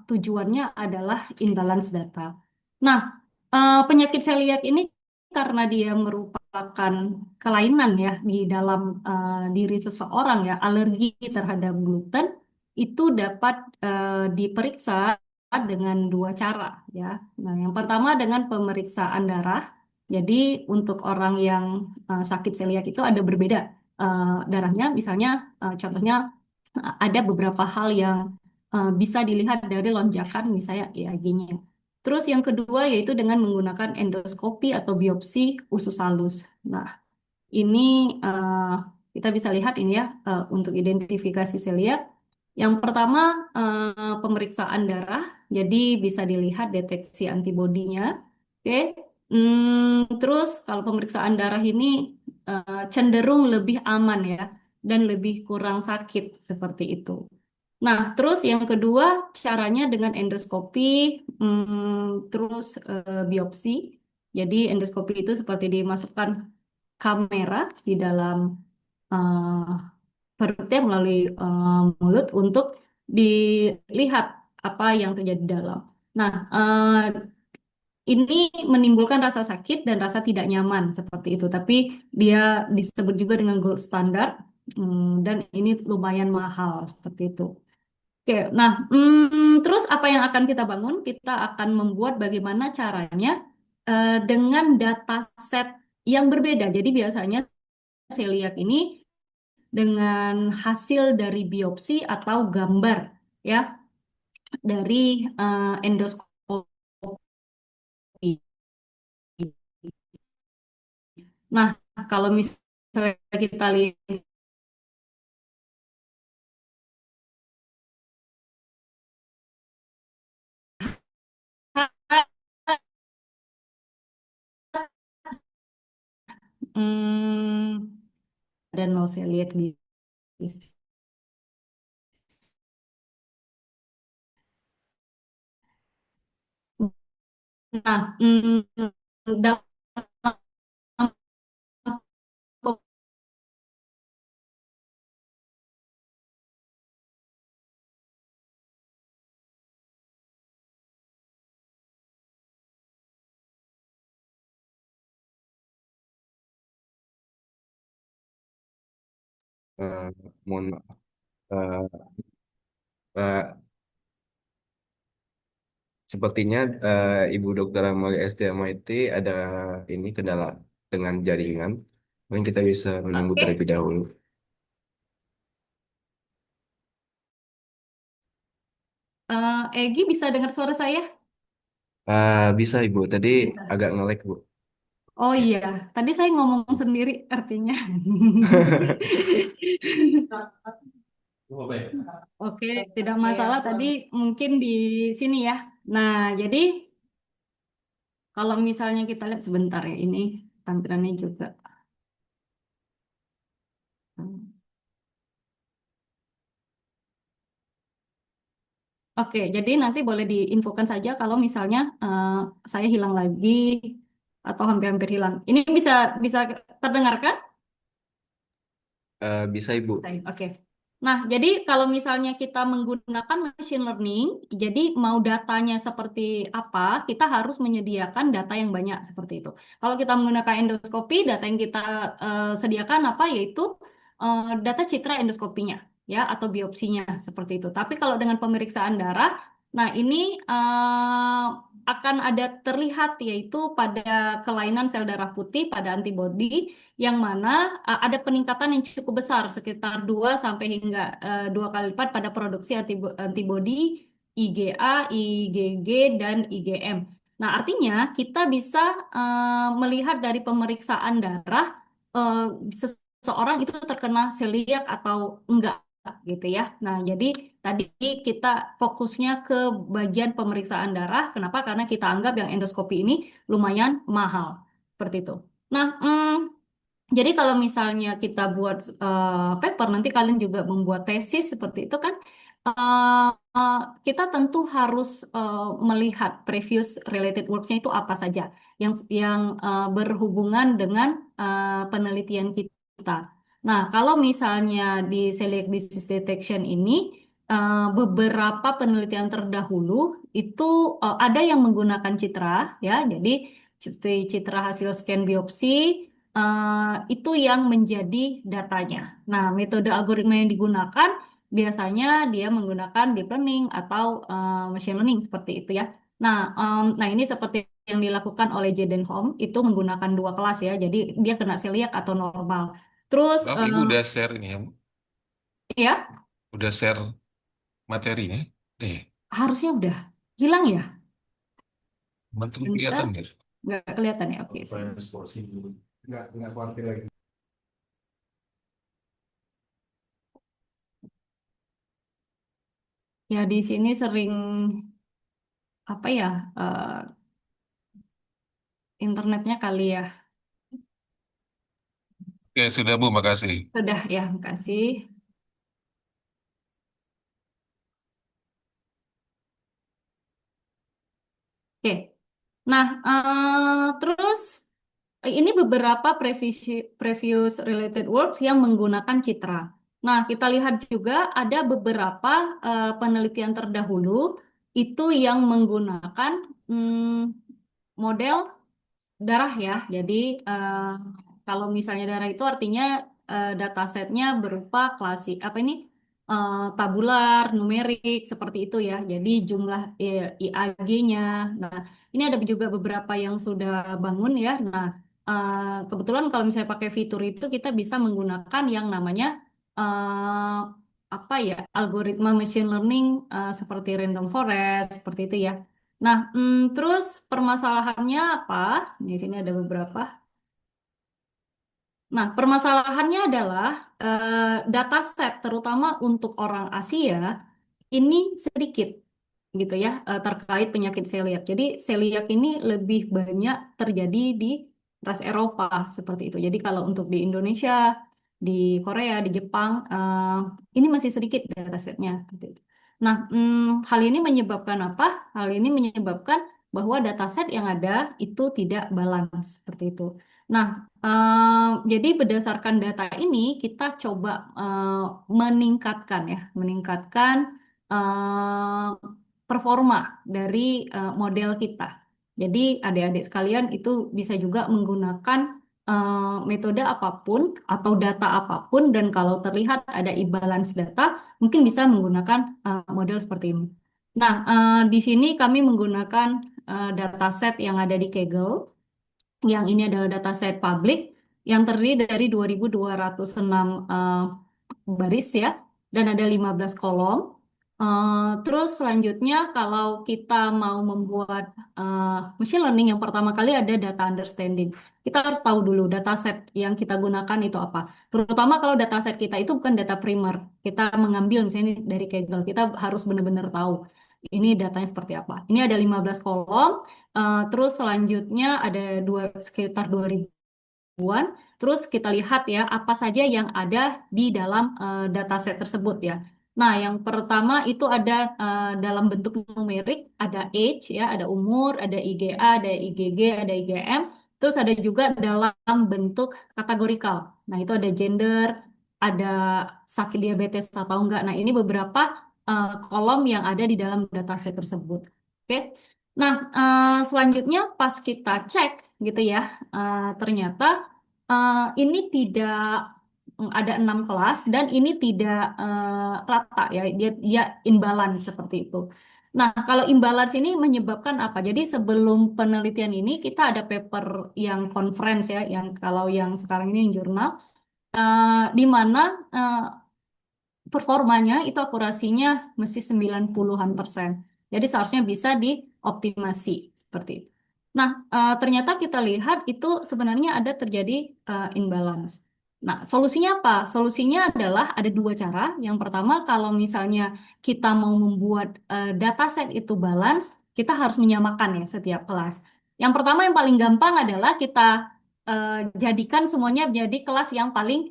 Speaker 4: tujuannya adalah imbalance data. Nah, penyakit celiac ini karena dia merupakan kelainan ya di dalam diri seseorang ya, alergi terhadap gluten itu dapat diperiksa dengan dua cara ya. Nah, yang pertama dengan pemeriksaan darah. Jadi untuk orang yang sakit celiac itu ada berbeda darahnya. Misalnya contohnya ada beberapa hal yang bisa dilihat dari lonjakan misalnya IAG-nya. Terus yang kedua yaitu dengan menggunakan endoskopi atau biopsi usus halus. Nah, ini kita bisa lihat ini ya untuk identifikasi seliak. Yang pertama pemeriksaan darah, jadi bisa dilihat deteksi antibodinya. Oke, terus kalau pemeriksaan darah ini cenderung lebih aman ya dan lebih kurang sakit seperti itu. Nah, terus yang kedua caranya dengan endoskopi, terus biopsi. Jadi endoskopi itu seperti dimasukkan kamera di dalam uh, perutnya melalui mulut untuk dilihat apa yang terjadi di dalam. Nah, ini menimbulkan rasa sakit dan rasa tidak nyaman seperti itu. Tapi dia disebut juga dengan gold standard dan ini lumayan mahal seperti itu. Oke, nah terus apa yang akan kita bangun? Kita akan membuat bagaimana caranya dengan data set yang berbeda. Jadi biasanya celiac ini dengan hasil dari biopsi atau gambar ya dari endoskopi. Nah, kalau misalnya misalnya kita lihat hmm, dan mau saya lihat di nah dampak
Speaker 1: Eh, mohon maaf. Eh, eh, Sepertinya Ibu Dokter Amalia STMIT ada ini kendala dengan jaringan. Mungkin kita bisa menunggu
Speaker 4: oke.
Speaker 1: terlebih dahulu.
Speaker 4: Egi bisa dengar suara saya?
Speaker 1: Bisa Ibu, tadi agak nge-lag Bu.
Speaker 4: Oh iya, tadi saya ngomong sendiri artinya. Oke, tidak masalah. Tadi mungkin di sini ya. Nah, jadi kalau misalnya kita lihat sebentar ya, ini tampilannya juga. Oke, jadi nanti boleh diinfokan saja kalau misalnya saya hilang lagi atau hampir-hampir hilang. Ini bisa bisa terdengarkan?
Speaker 1: Bisa Ibu.
Speaker 4: Baik, oke. Nah, jadi kalau misalnya kita menggunakan machine learning, jadi mau datanya seperti apa, kita harus menyediakan data yang banyak seperti itu. Kalau kita menggunakan endoskopi, data yang kita sediakan apa, yaitu data citra endoskopinya, ya, atau biopsinya seperti itu. Tapi kalau dengan pemeriksaan darah, nah ini akan ada terlihat yaitu pada kelainan sel darah putih pada antibodi yang mana ada peningkatan yang cukup besar sekitar 2 sampai hingga 2 kali lipat pada produksi antibodi IgA, IgG dan IgM. Nah, artinya kita bisa melihat dari pemeriksaan darah eh, seseorang itu terkena celiak atau enggak gitu ya. Nah, jadi tadi kita fokusnya ke bagian pemeriksaan darah. Kenapa? Karena kita anggap yang endoskopi ini lumayan mahal. Seperti itu. Nah, jadi kalau misalnya kita buat paper, nanti kalian juga membuat tesis seperti itu kan, eh, eh, kita tentu harus melihat previous related works-nya itu apa saja yang berhubungan dengan penelitian kita. Nah, kalau misalnya di celiac disease detection ini, beberapa penelitian terdahulu itu ada yang menggunakan citra, ya, jadi seperti citra hasil scan biopsi itu yang menjadi datanya. Nah, metode algoritma yang digunakan biasanya dia menggunakan deep learning atau machine learning seperti itu ya. Nah, ini seperti yang dilakukan oleh Jaden Hom itu menggunakan 2 kelas ya. Jadi dia kena celiac atau normal. Terus
Speaker 5: Maaf, Ibu udah share ini ya, Bu?
Speaker 4: ya
Speaker 5: Udah share materinya? Deh,
Speaker 4: harusnya udah hilang ya.
Speaker 5: mantul
Speaker 4: Sebentar,
Speaker 5: kelihatan nggak?
Speaker 4: nggak kelihatan ya. Oke,
Speaker 1: Nggak khawatir lagi.
Speaker 4: ya di sini sering apa ya internetnya kali ya.
Speaker 5: Oke, sudah Bu, makasih.
Speaker 4: Sudah ya, makasih. Oke. Nah, terus ini beberapa previous related works yang menggunakan citra. Nah, kita lihat juga ada beberapa penelitian terdahulu itu yang menggunakan model darah ya. Jadi eh, kalau misalnya darah itu artinya datasetnya berupa klasik apa ini tabular, numerik seperti itu ya. Jadi jumlah IAG-nya. Nah, ini ada juga beberapa yang sudah bangun ya. Nah, kebetulan kalau misalnya pakai fitur itu kita bisa menggunakan yang namanya eh, apa ya algoritma machine learning seperti random forest seperti itu ya. Nah, terus permasalahannya apa? Di sini ada beberapa. Nah, permasalahannya adalah dataset terutama untuk orang Asia ini sedikit gitu ya terkait penyakit celiak. Jadi celiak ini lebih banyak terjadi di ras Eropa seperti itu. Jadi kalau untuk di Indonesia, di Korea, di Jepang ini masih sedikit datasetnya. Seperti itu. Nah, hal ini menyebabkan apa? Hal ini menyebabkan bahwa dataset yang ada itu tidak balance seperti itu. Nah, jadi berdasarkan data ini kita coba meningkatkan ya, meningkatkan eh, performa dari model kita. Jadi adik-adik sekalian itu bisa juga menggunakan metode apapun atau data apapun dan kalau terlihat ada imbalance data, mungkin bisa menggunakan model seperti ini. Nah, di sini kami menggunakan dataset yang ada di Kaggle. Yang ini adalah dataset publik yang terdiri dari 2.206 baris ya, dan ada 15 kolom. Terus selanjutnya kalau kita mau membuat machine learning yang pertama kali ada data understanding. Kita harus tahu dulu dataset yang kita gunakan itu apa. Terutama kalau dataset kita itu bukan data primer. Kita mengambil misalnya ini dari Kaggle, kita harus benar-benar tahu ini datanya seperti apa. Ini ada 15 kolom. Terus selanjutnya ada sekitar 2.000-an. Terus kita lihat ya apa saja yang ada di dalam dataset tersebut ya. Nah, yang pertama itu ada dalam bentuk numerik, ada age ya, ada umur, ada IGA, ada IgG, ada IgM. Terus ada juga dalam bentuk kategorikal. Nah, itu ada gender, ada sakit diabetes atau enggak. Nah, ini beberapa kolom yang ada di dalam dataset tersebut. Oke. Nah, selanjutnya pas kita cek gitu ya, ternyata ini tidak ada 6 kelas dan ini tidak rata ya, dia imbalance seperti itu. Nah, kalau imbalance ini menyebabkan apa? Jadi sebelum penelitian ini kita ada paper yang conference ya, yang kalau yang sekarang ini yang jurnal, di mana eh, performanya itu akurasinya mesti 90-an%. Jadi seharusnya bisa dioptimasi seperti itu. Nah, ternyata kita lihat itu sebenarnya ada terjadi imbalance. Nah, solusinya apa? Solusinya adalah ada dua cara. Yang pertama, kalau misalnya kita mau membuat dataset itu balance, kita harus menyamakan ya setiap kelas. Yang pertama yang paling gampang adalah kita jadikan semuanya menjadi kelas yang paling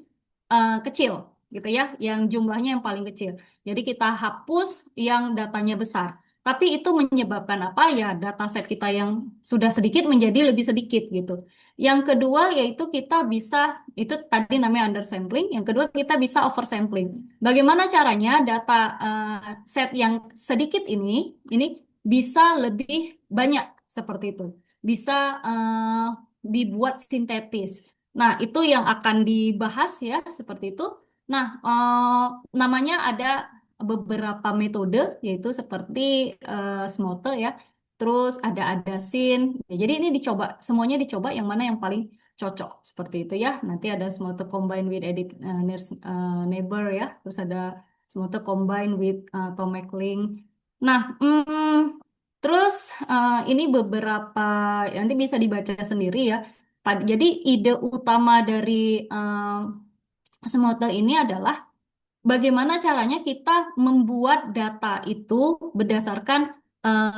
Speaker 4: kecil gitu ya, yang jumlahnya yang paling kecil. Jadi kita hapus yang datanya besar. Tapi itu menyebabkan apa ya, dataset kita yang sudah sedikit menjadi lebih sedikit gitu. Yang kedua yaitu kita bisa, itu tadi namanya undersampling. Yang kedua kita bisa oversampling. Bagaimana caranya data set yang sedikit ini bisa lebih banyak seperti itu. Bisa dibuat sintetis. Nah, itu yang akan dibahas ya, seperti itu. Nah, namanya ada beberapa metode, yaitu seperti Smote ya, terus ada Adasin. Ya, jadi ini dicoba, semuanya dicoba yang mana yang paling cocok, seperti itu ya. Nanti ada Smote combine with edit neighbor ya, terus ada Smote combine with Tomac link. Nah, terus ini beberapa, nanti bisa dibaca sendiri ya. Jadi ide utama dari Smote ini adalah bagaimana caranya kita membuat data itu berdasarkan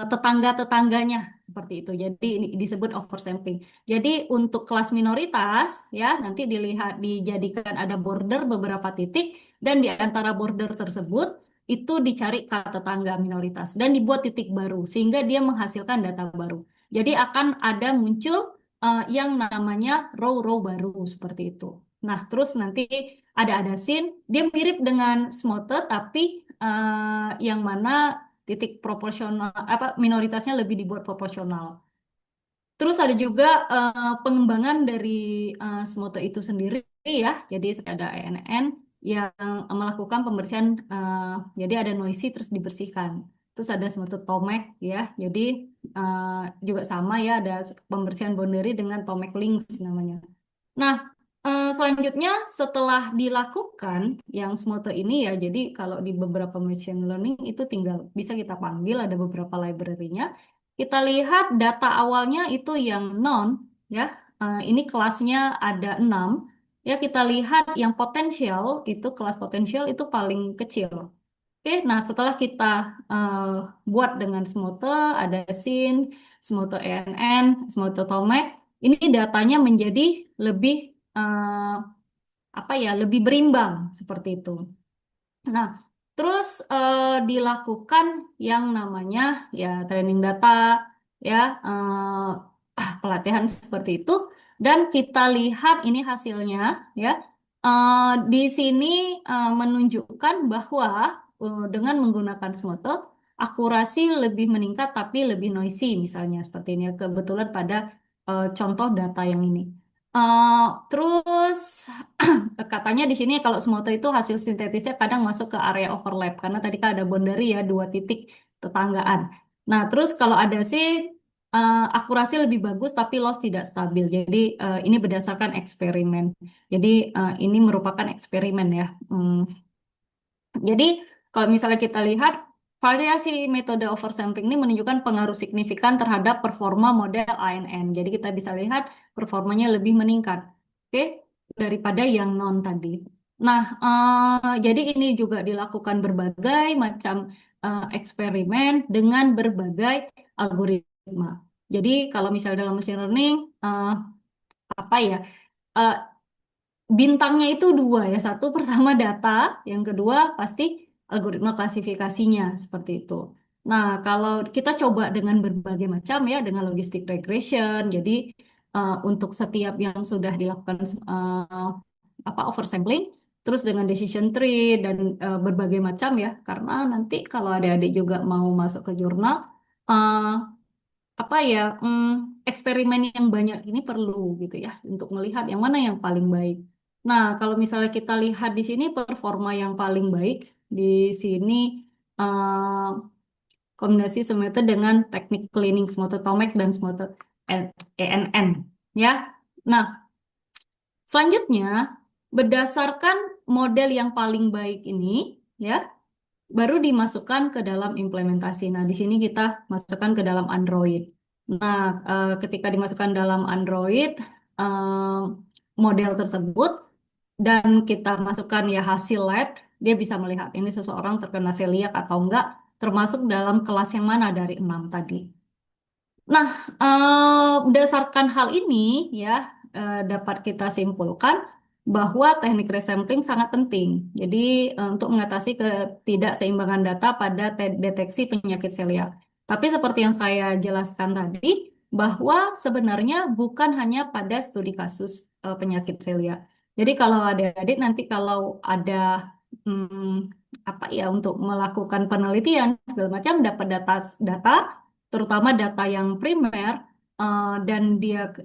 Speaker 4: tetangga-tetangganya seperti itu. Jadi ini disebut oversampling. Jadi untuk kelas minoritas ya nanti dilihat dijadikan ada border beberapa titik dan di antara border tersebut itu dicari kata tetangga minoritas dan dibuat titik baru sehingga dia menghasilkan data baru. Jadi akan ada muncul yang namanya row-row baru seperti itu. Nah, terus nanti ada scene, dia mirip dengan Smote tapi yang mana titik proporsional apa minoritasnya lebih dibuat proporsional. Terus ada juga pengembangan dari Smote itu sendiri ya. Jadi ada ENN yang melakukan pembersihan jadi ada noisy terus dibersihkan. Terus ada Smote Tomac ya. Jadi juga sama ya ada pembersihan boundary dengan Tomac links namanya. Nah, selanjutnya setelah dilakukan yang Smote ini ya, jadi kalau di beberapa machine learning itu tinggal bisa kita panggil ada beberapa library-nya. Kita lihat data awalnya itu yang non ya. Ini kelasnya ada 6. ya kita lihat yang potensial itu kelas potensial itu paling kecil. Oke, nah setelah kita eh, buat dengan Smote, ada Sin, Smote ENN, Smote Tomek, ini datanya menjadi lebih apa ya, lebih berimbang seperti itu. Nah, terus dilakukan yang namanya ya training data, ya pelatihan seperti itu, dan kita lihat ini hasilnya, ya. Di sini menunjukkan bahwa dengan menggunakan Smoto, akurasi lebih meningkat tapi lebih noisy, misalnya seperti ini. Kebetulan pada contoh data yang ini. Terus katanya di sini kalau Smoto itu hasil sintetisnya kadang masuk ke area overlap karena tadi kan ada boundary ya, dua titik tetanggaan. Nah, terus kalau ada sih akurasi lebih bagus tapi loss tidak stabil. Jadi ini berdasarkan eksperimen. Jadi ini merupakan eksperimen ya. Jadi kalau misalnya kita lihat variasi metode oversampling ini menunjukkan pengaruh signifikan terhadap performa model ANN. Jadi kita bisa lihat performanya lebih meningkat, oke, daripada yang non tadi. Nah, jadi ini juga dilakukan berbagai macam eksperimen dengan berbagai algoritma. Jadi kalau misalnya dalam machine learning, apa ya? eh, Bintangnya itu dua ya. Satu pertama data, yang kedua pasti algoritma klasifikasinya seperti itu. Nah, kalau kita coba dengan berbagai macam ya, dengan logistic regression, jadi untuk setiap yang sudah dilakukan apa oversampling, terus dengan decision tree dan berbagai macam ya, karena nanti kalau adik-adik juga mau masuk ke jurnal, eh, apa ya, eksperimen yang banyak ini perlu gitu ya untuk melihat yang mana yang paling baik. Nah, kalau misalnya kita lihat di sini performa yang paling baik di sini eh, kombinasi Smote dengan teknik cleaning Smote Tomek dan Smote ENN ya. Nah, selanjutnya berdasarkan model yang paling baik ini ya baru dimasukkan ke dalam implementasi. Nah, di sini kita masukkan ke dalam Android. Nah, ketika dimasukkan dalam Android, eh, model tersebut, dan kita masukkan ya hasil lab, dia bisa melihat ini seseorang terkena celiac atau enggak, termasuk dalam kelas yang mana dari 6 tadi. Nah, berdasarkan hal ini ya dapat kita simpulkan bahwa teknik resampling sangat penting. Jadi untuk mengatasi ketidakseimbangan data pada deteksi penyakit seliak. Tapi seperti yang saya jelaskan tadi, bahwa sebenarnya bukan hanya pada studi kasus penyakit seliak. Jadi kalau adik-adik nanti kalau ada apa ya untuk melakukan penelitian segala macam dapat data terutama data yang primer dan dia ke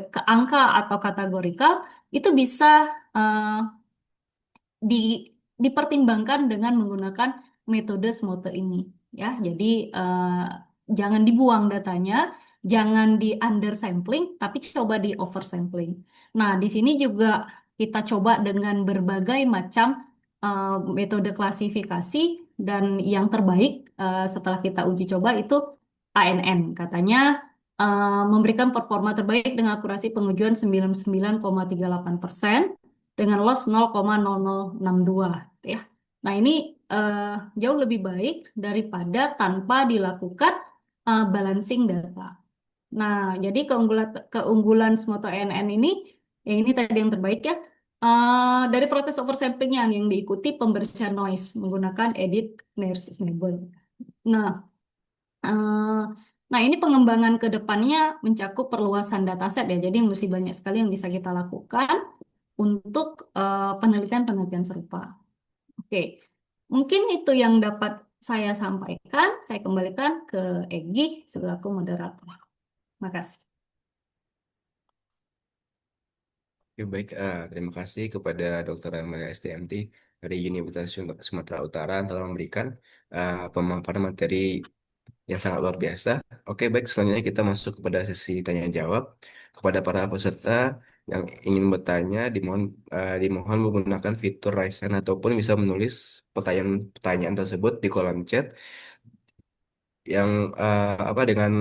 Speaker 4: ke angka atau kategorikal itu bisa eh, di, dipertimbangkan dengan menggunakan metode SMOTE ini ya. Jadi jangan dibuang datanya, jangan di undersampling, tapi coba di oversampling. Nah, di sini juga kita coba dengan berbagai macam metode klasifikasi dan yang terbaik setelah kita uji coba itu ANN. Katanya memberikan performa terbaik dengan akurasi pengujian 99,38% dengan loss 0,0062 ya. Nah, ini eh, jauh lebih baik daripada tanpa dilakukan balancing data. Nah, jadi keunggulan keunggulan Smoto NN ini, yang ini tadi yang terbaik ya, dari proses oversamplingnya yang diikuti pembersihan noise menggunakan edit Nairs Enable. Nah, eh, nah ini pengembangan ke depannya mencakup perluasan dataset ya, jadi masih banyak sekali yang bisa kita lakukan untuk penelitian-penelitian serupa. Oke, mungkin itu yang dapat saya sampaikan. Saya kembalikan ke Egi selaku moderator. Makasih.
Speaker 1: Oke, baik. Terima kasih kepada Dr. Amalia STMT dari Universitas Sumatera Utara telah memberikan pemaparan materi yang sangat luar biasa. Oke, baik. Selanjutnya kita masuk kepada sesi tanya jawab. Kepada para peserta yang ingin bertanya, dimohon menggunakan fitur raise hand ataupun bisa menulis pertanyaan tersebut di kolom chat yang apa dengan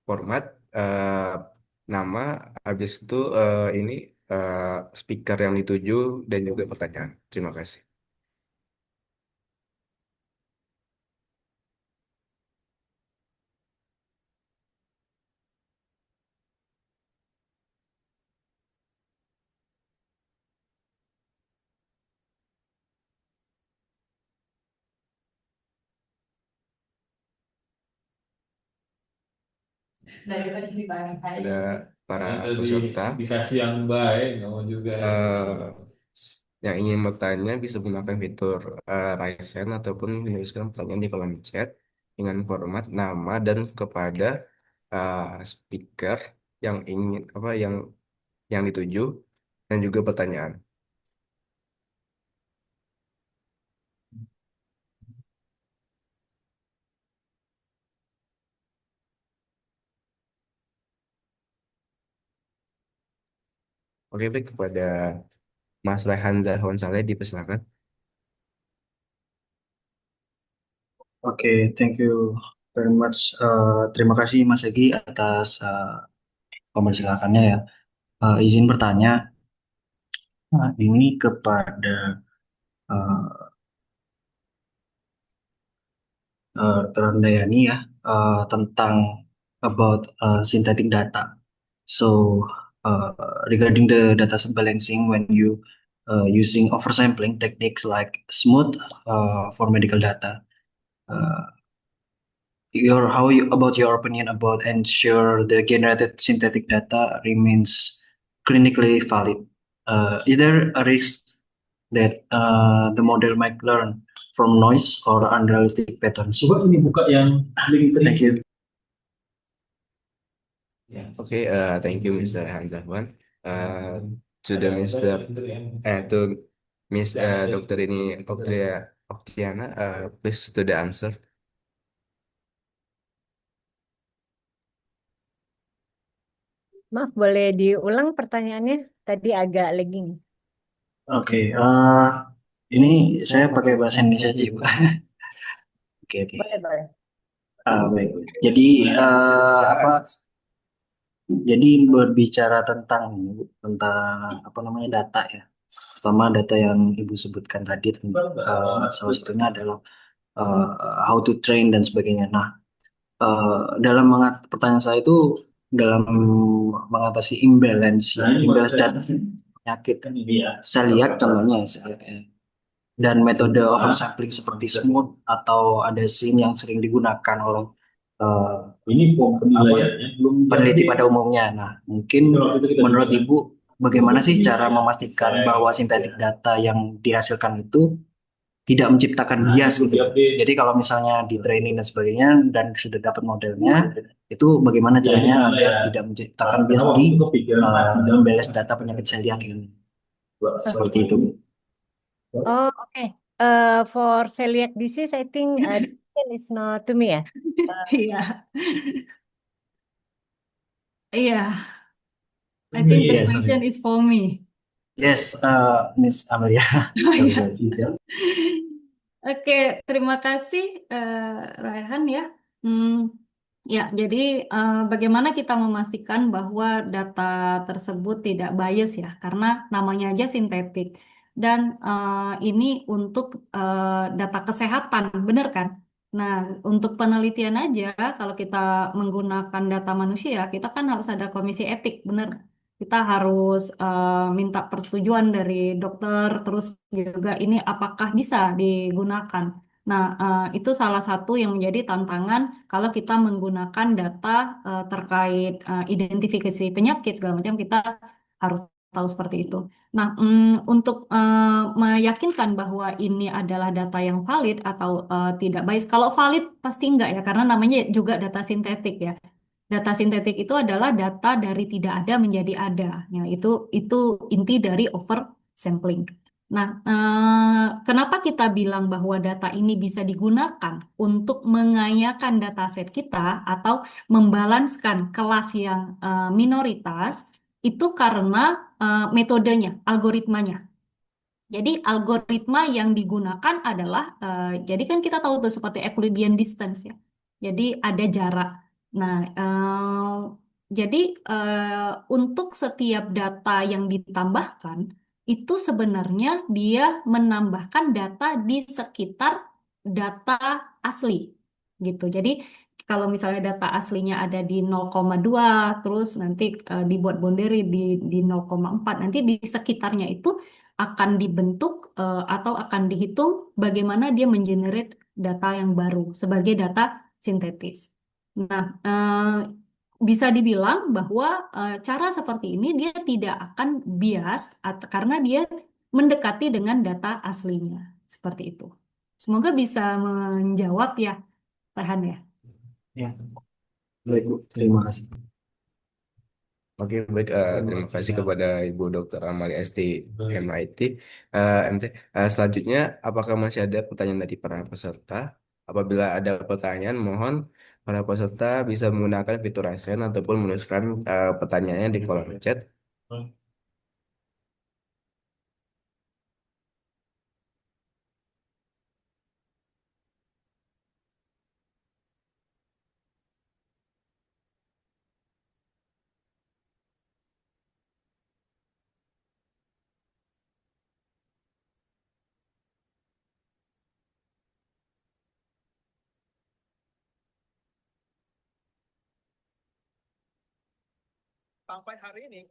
Speaker 1: format nama, habis itu ini speaker yang dituju dan juga pertanyaan. Terima kasih. Ada para peserta
Speaker 6: dikasih yang baik, nggak mau juga.
Speaker 1: eh, yang ingin bertanya bisa menggunakan fitur raise hand ataupun menuliskan pertanyaan di kolom chat dengan format nama dan kepada eh, speaker yang ingin apa yang dituju dan juga pertanyaan. Oke, baik kepada Mas Rehan Zahwan Saleh dipersilakan.
Speaker 7: Oke, thank you very much. Terima kasih Mas Egi atas pembersilakannya ya. Izin bertanya, ini kepada uh, Terandayani ya, tentang about synthetic data. So, uh, regarding the data balancing when you using oversampling techniques like smooth for medical data. Uh, about your opinion about ensure the generated synthetic data remains clinically valid. Is there a risk that the model might learn from noise or unrealistic patterns?
Speaker 6: Coba ini buka yang link tadi.
Speaker 7: Thank you.
Speaker 6: Ya.
Speaker 1: Oke, thank you Mr. Rehan Zahwan. To the Mr. To Miss Dr. ini Oktiana, please to the answer.
Speaker 3: Maaf, boleh diulang pertanyaannya? Tadi agak lagging.
Speaker 7: Oke, ini saya pakai bahasa Indonesia aja, Bu. Oke.
Speaker 3: Boleh, boleh.
Speaker 7: Baik. Jadi apa? Jadi berbicara tentang apa namanya data ya. Pertama data yang Ibu sebutkan tadi salah satunya adalah how to train dan sebagainya. Nah, dalam pertanyaan saya itu dalam mengatasi imbalance data penyakit celiac contohnya celiac ya. Dan metode oversampling seperti smooth atau ada scene yang sering digunakan oleh
Speaker 6: Ini form penilaiannya belum
Speaker 7: peneliti pada umumnya. Nah, mungkin menurut Ibu bagaimana sih cara memastikan bahwa sintetik data yang dihasilkan itu tidak menciptakan bias gitu. Jadi kalau misalnya di training dan sebagainya dan sudah dapat modelnya, itu bagaimana caranya agar tidak menciptakan bias di imbalance data penyakit celiac ini. Seperti itu.
Speaker 3: Oh, okay. For celiac disease, I think the question is not to me ya.
Speaker 4: Iya. Iya. I think the
Speaker 7: Yes,
Speaker 4: question is for me.
Speaker 7: Yes, Miss Amelia. Sorry.
Speaker 4: Oke, terima kasih Raihan ya. Ya, jadi bagaimana kita memastikan bahwa data tersebut tidak bias ya, karena namanya aja sintetik. Dan ini untuk data kesehatan, benar kan? Nah, untuk penelitian aja, kalau kita menggunakan data manusia, kita kan harus ada komisi etik, benar? Kita harus minta persetujuan dari dokter, terus juga ini apakah bisa digunakan. Nah, itu salah satu yang menjadi tantangan kalau kita menggunakan data terkait identifikasi penyakit segala macam, kita harus tahu seperti itu. Nah, untuk meyakinkan bahwa ini adalah data yang valid atau tidak bias, kalau valid pasti enggak ya, karena namanya juga data sintetik ya. Data sintetik itu adalah data dari tidak ada menjadi ada. Ya, itu inti dari oversampling. Nah, kenapa kita bilang bahwa data ini bisa digunakan untuk mengayakan dataset kita atau membalanskan kelas yang minoritas, itu karena metodenya, algoritmanya. Jadi algoritma yang digunakan adalah, jadi kan kita tahu tuh seperti Euclidean distance ya. Jadi ada jarak. Nah, Jadi untuk setiap data yang ditambahkan itu sebenarnya dia menambahkan data di sekitar data asli gitu. Jadi kalau misalnya data aslinya ada di 0,2, terus nanti dibuat boundary di 0,4, nanti di sekitarnya itu akan dibentuk atau akan dihitung bagaimana dia mengenerate data yang baru sebagai data sintetis. Nah, bisa dibilang bahwa cara seperti ini dia tidak akan bias karena dia mendekati dengan data aslinya. Seperti itu. Semoga bisa menjawab ya, Rehan ya.
Speaker 7: Ya, baik Bu. Terima kasih.
Speaker 1: Oke, baik. Terima kasih kepada Ibu Dr. Amalia ST MIT. MT. Selanjutnya, apakah masih ada pertanyaan dari para peserta? Apabila ada pertanyaan, mohon para peserta bisa menggunakan fitur raise hand ataupun menuliskan pertanyaannya di kolom chat. Sampai hari ini.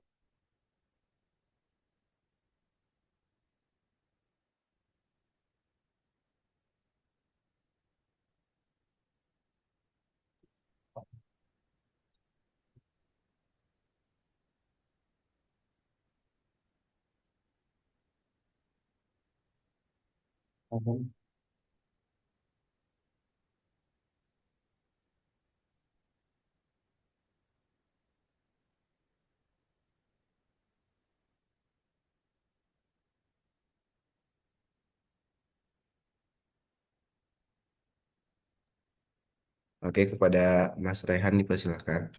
Speaker 1: Oke, kepada Mas Rehan dipersilakan.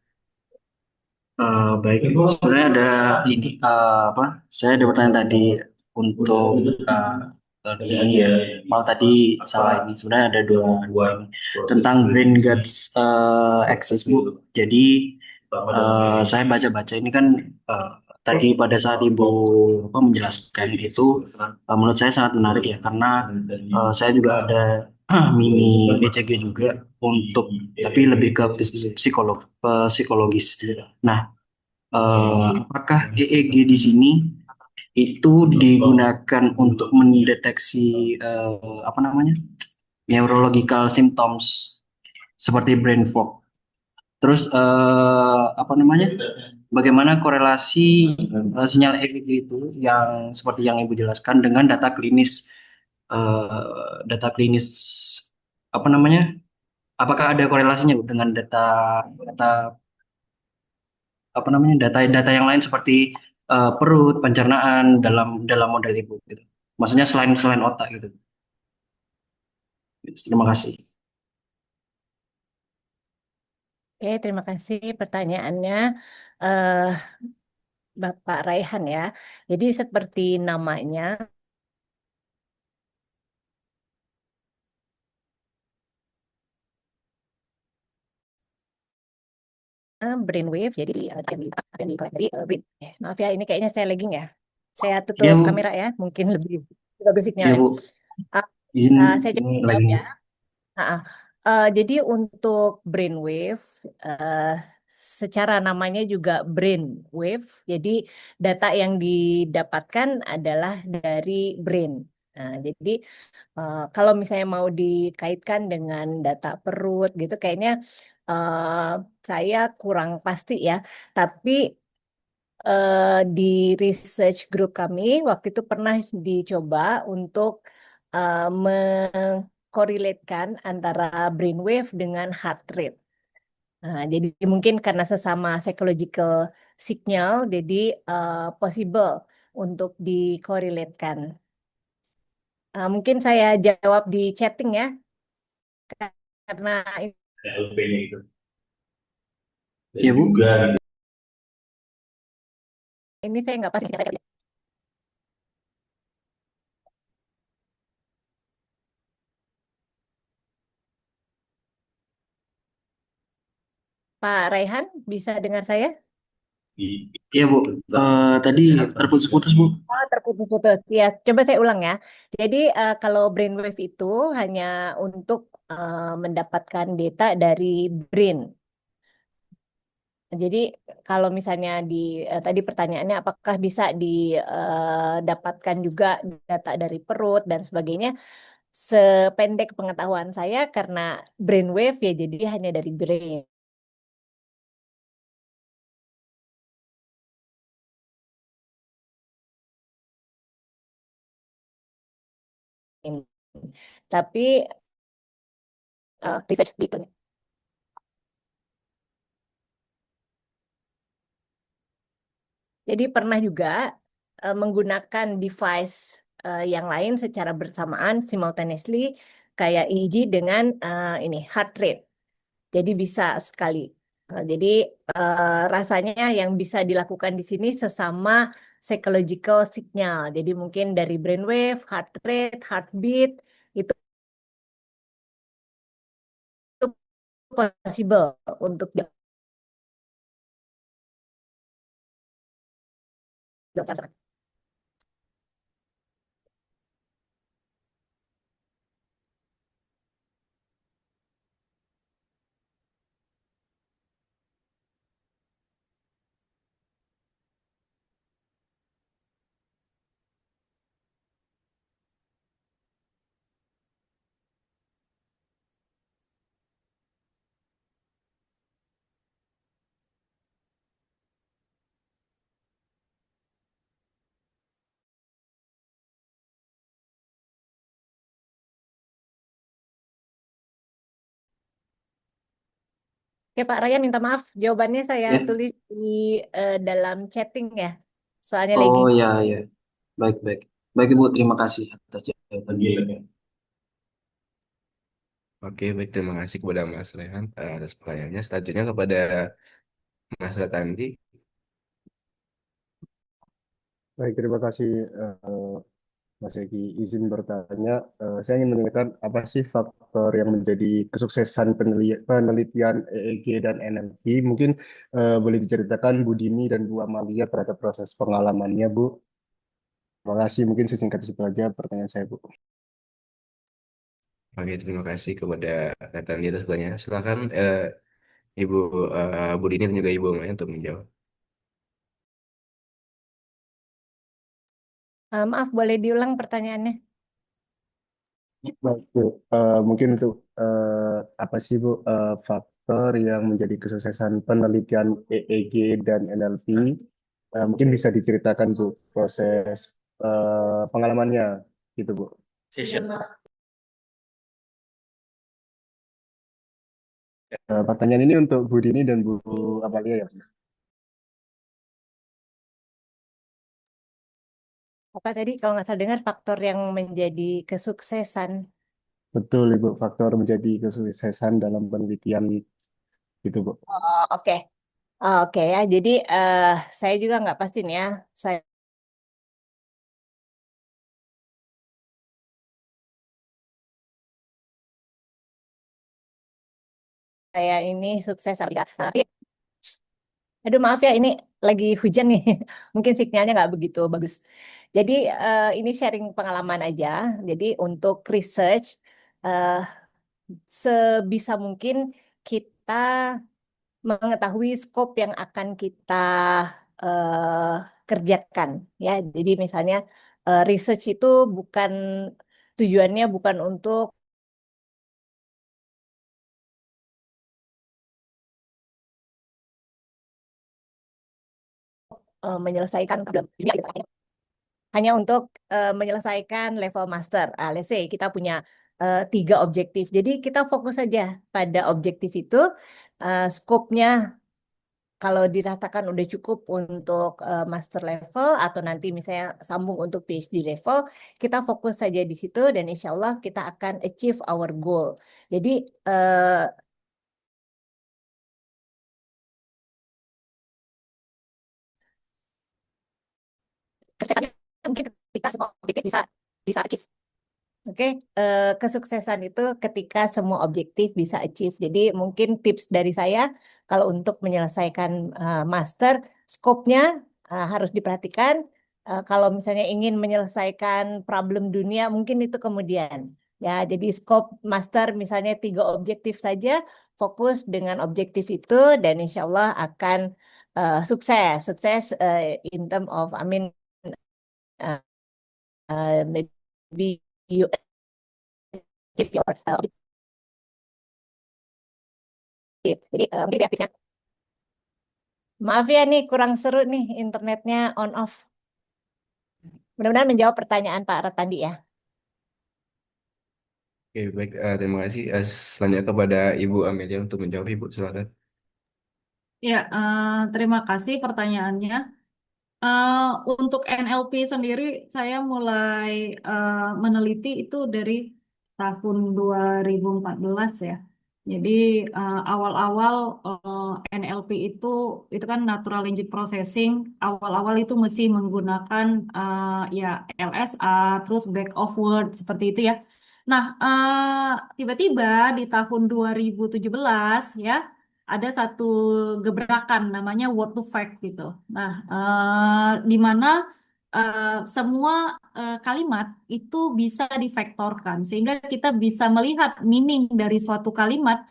Speaker 7: Baik, sebenarnya ada ini apa? Saya ada pertanyaan tadi untuk ini ya. Mau tadi salah ini. Sebenarnya ada dua ini tentang Green Guts Access Bu. Jadi saya baca-baca ini kan tadi pada saat Ibu apa, menjelaskan itu menurut saya sangat menarik ya karena saya juga ada mini ECG juga untuk tapi lebih ke psikologis. Nah, apakah EEG di sini itu digunakan untuk mendeteksi apa namanya neurological symptoms seperti brain fog? Terus apa namanya? Bagaimana korelasi sinyal EEG itu yang seperti yang Ibu jelaskan dengan data klinis apa namanya? Apakah ada korelasinya Bu, dengan data data apa namanya data-data yang lain seperti perut, pencernaan dalam dalam model ibu gitu. Maksudnya selain selain otak gitu. Terima kasih.
Speaker 3: Oke, terima kasih pertanyaannya, eh, Bapak Raihan ya. Jadi seperti namanya, brainwave, jadi yang dari brain. Maaf ya, ini kayaknya saya lagging ya. Saya
Speaker 7: Iya
Speaker 3: tutup
Speaker 7: Bu,
Speaker 3: kamera ya, mungkin lebih bagus
Speaker 7: iya
Speaker 3: sinyalnya.
Speaker 7: Bu.
Speaker 3: Ah,
Speaker 7: Izin
Speaker 3: saya
Speaker 7: ini
Speaker 3: jawab
Speaker 7: lagi.
Speaker 3: ya. Ah, ah. Jadi untuk brainwave, secara namanya juga brainwave, jadi data yang didapatkan adalah dari brain. Nah, jadi kalau misalnya mau dikaitkan dengan data perut gitu, kayaknya eh, saya kurang pasti ya. Tapi di research group kami waktu itu pernah dicoba untuk mengkorelatekan antara brainwave dengan heart rate. Nah, jadi mungkin karena sesama psychological signal, jadi possible untuk dikorelatekan. Mungkin saya jawab di chatting ya, karena
Speaker 6: LP-nya itu.
Speaker 7: Iya Bu.
Speaker 3: ini saya nggak pasti. Pak Raihan, bisa dengar saya?
Speaker 7: Iya Bu, tadi terputus-putus Bu.
Speaker 3: Oh, terputus-putus. Ya, coba saya ulang ya. Jadi kalau brainwave itu hanya untuk mendapatkan data dari brain. Jadi kalau misalnya tadi pertanyaannya apakah bisa didapatkan juga data dari perut dan sebagainya. Sependek pengetahuan saya karena brainwave ya jadi hanya dari brain. Tapi research gitu. Jadi pernah juga menggunakan device yang lain secara bersamaan simultaneously kayak EEG dengan ini heart rate. Jadi bisa sekali. Jadi rasanya yang bisa dilakukan di sini sesama psychological signal. Jadi mungkin dari brainwave, heart rate, heartbeat itu possible untuk dokter. Oke Pak Ryan minta maaf jawabannya saya
Speaker 7: Ya.
Speaker 3: tulis di dalam chatting ya. Soalnya lagi
Speaker 7: Oh ya ya, baik baik. Baik Ibu, terima kasih atas jawabannya.
Speaker 1: Oke, baik. Terima kasih kepada Mas Rehan atas pertanyaannya. Selanjutnya kepada Mas Ratandi.
Speaker 8: Baik, terima kasih Mas Egi. Izin bertanya, saya ingin menanyakan apa sih faktor yang menjadi kesuksesan penelitian EEG dan NLP? Mungkin boleh diceritakan Bu Dini dan Bu Amalia pada proses pengalamannya, Bu. Terima kasih. Mungkin sesingkat itu aja pertanyaan saya, Bu.
Speaker 1: Oke, terima kasih kepada Ratandi atas pertanyaan. Silakan Ibu Bu Dini dan juga Ibu Maya untuk menjawab.
Speaker 3: maaf boleh diulang pertanyaannya.
Speaker 8: Baik, Bu. Mungkin untuk apa sih, Bu, faktor yang menjadi kesuksesan penelitian EEG dan NLP? Mungkin bisa diceritakan, Bu, proses pengalamannya, gitu, Bu. Pertanyaan ini untuk Bu Dini dan Bu Amalia ya, Bu.
Speaker 3: Apa tadi kalau nggak salah dengar faktor yang menjadi kesuksesan.
Speaker 8: Betul, Ibu, faktor menjadi kesuksesan dalam penelitian gitu, Bu.
Speaker 3: Oh, oke. Oke ya, jadi saya juga nggak pasti nih ya. Saya ini sukses atau tidak. Aduh maaf ya, ini lagi hujan nih. Mungkin sinyalnya nggak begitu bagus. Jadi ini sharing pengalaman aja. Jadi untuk research, eh, sebisa mungkin kita mengetahui scope yang akan kita eh, kerjakan. Ya, jadi misalnya research itu bukan tujuannya bukan untuk menyelesaikan problem. Hanya untuk menyelesaikan level master. Let's say kita punya 3 objektif. Jadi kita fokus saja pada objektif itu, skopnya kalau dirasakan udah cukup untuk master level atau nanti misalnya sambung untuk PhD level, kita fokus saja di situ dan insya Allah kita akan achieve our goal. Jadi kesuksesannya mungkin ketika semua objektif bisa achieve. Oke, kesuksesan itu ketika semua objektif bisa achieve. Jadi mungkin tips dari saya kalau untuk menyelesaikan master, skopnya harus diperhatikan. Kalau misalnya ingin menyelesaikan problem dunia, mungkin itu kemudian. Ya, jadi skop master misalnya 3 objektif saja, fokus dengan objektif itu dan insya Allah akan sukses. Sukses in term of, I mean, maybe you achieve your objective. Jadi mungkin grafiknya. Maaf ya nih kurang seru nih internetnya on off. Mudah-mudahan menjawab pertanyaan Pak Ratandi ya.
Speaker 1: Oke, baik. Terima kasih. Selanjutnya kepada Ibu Amelia untuk menjawab, Ibu. Silakan.
Speaker 4: Ya, terima kasih pertanyaannya. Eh, untuk NLP sendiri, saya mulai meneliti itu dari tahun 2014 ya. Jadi awal-awal NLP itu kan Natural Language Processing. Awal-awal itu mesti menggunakan ya LSA, terus back of word seperti itu ya. Nah, tiba-tiba di tahun 2017 ya ada satu gebrakan namanya word to fact gitu. Nah, di mana semua kalimat itu bisa difaktorkan sehingga kita bisa melihat meaning dari suatu kalimat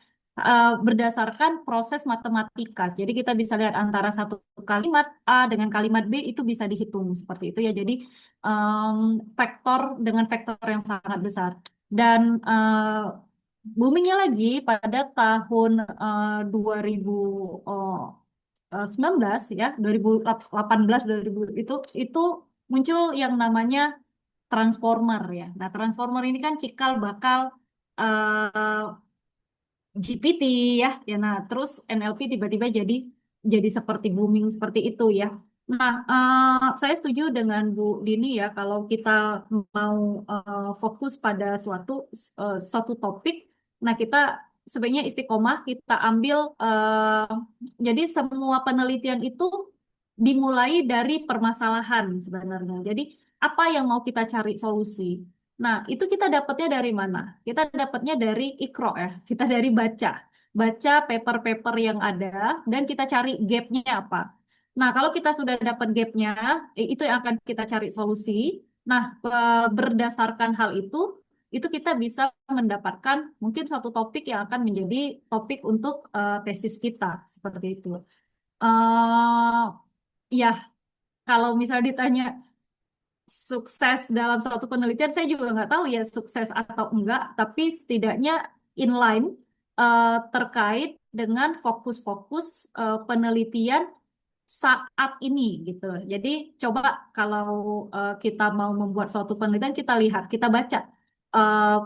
Speaker 4: berdasarkan proses matematika. Jadi kita bisa lihat antara satu kalimat A dengan kalimat B itu bisa dihitung seperti itu ya. Jadi faktor dengan faktor yang sangat besar. Dan boomingnya lagi pada tahun 2019 ya, 2018 2000 itu muncul yang namanya transformer ya. Nah, transformer ini kan cikal bakal eh, GPT ya. Ya, nah terus NLP tiba-tiba jadi seperti booming seperti itu ya. Nah, saya setuju dengan Bu Dini ya kalau kita mau fokus pada suatu topik, nah kita sebenarnya istiqomah kita ambil jadi semua penelitian itu dimulai dari permasalahan sebenarnya. Jadi apa yang mau kita cari solusi? Nah, itu kita dapatnya dari mana? Kita dapatnya dari ikro ya, kita dari baca paper-paper yang ada dan kita cari gapnya apa. Nah, kalau kita sudah dapat gapnya, itu yang akan kita cari solusi. Nah, berdasarkan hal itu kita bisa mendapatkan mungkin suatu topik yang akan menjadi topik untuk tesis kita seperti itu. eh ya, kalau misal ditanya sukses dalam suatu penelitian, saya juga nggak tahu ya sukses atau enggak, tapi setidaknya inline terkait dengan fokus-fokus penelitian saat ini gitu. Jadi coba kalau kita mau membuat suatu penelitian, kita lihat, kita baca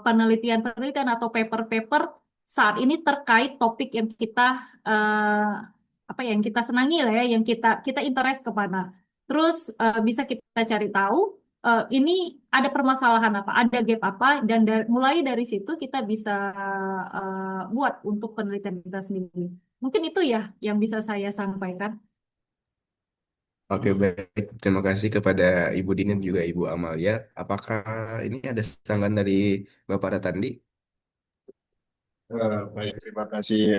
Speaker 4: penelitian-penelitian atau paper-paper saat ini terkait topik yang kita apa ya, yang kita senangi lah ya, yang kita interest kepada. Terus bisa kita cari tahu ini ada permasalahan apa, ada gap apa, dan mulai dari situ kita bisa buat untuk penelitian kita sendiri. Mungkin itu ya yang bisa saya sampaikan.
Speaker 1: Oke, baik. Terima kasih kepada Ibu Dini dan juga Ibu Amalia. Apakah ini ada sanggahan dari Bapak Ratandi?
Speaker 8: Baik, terima kasih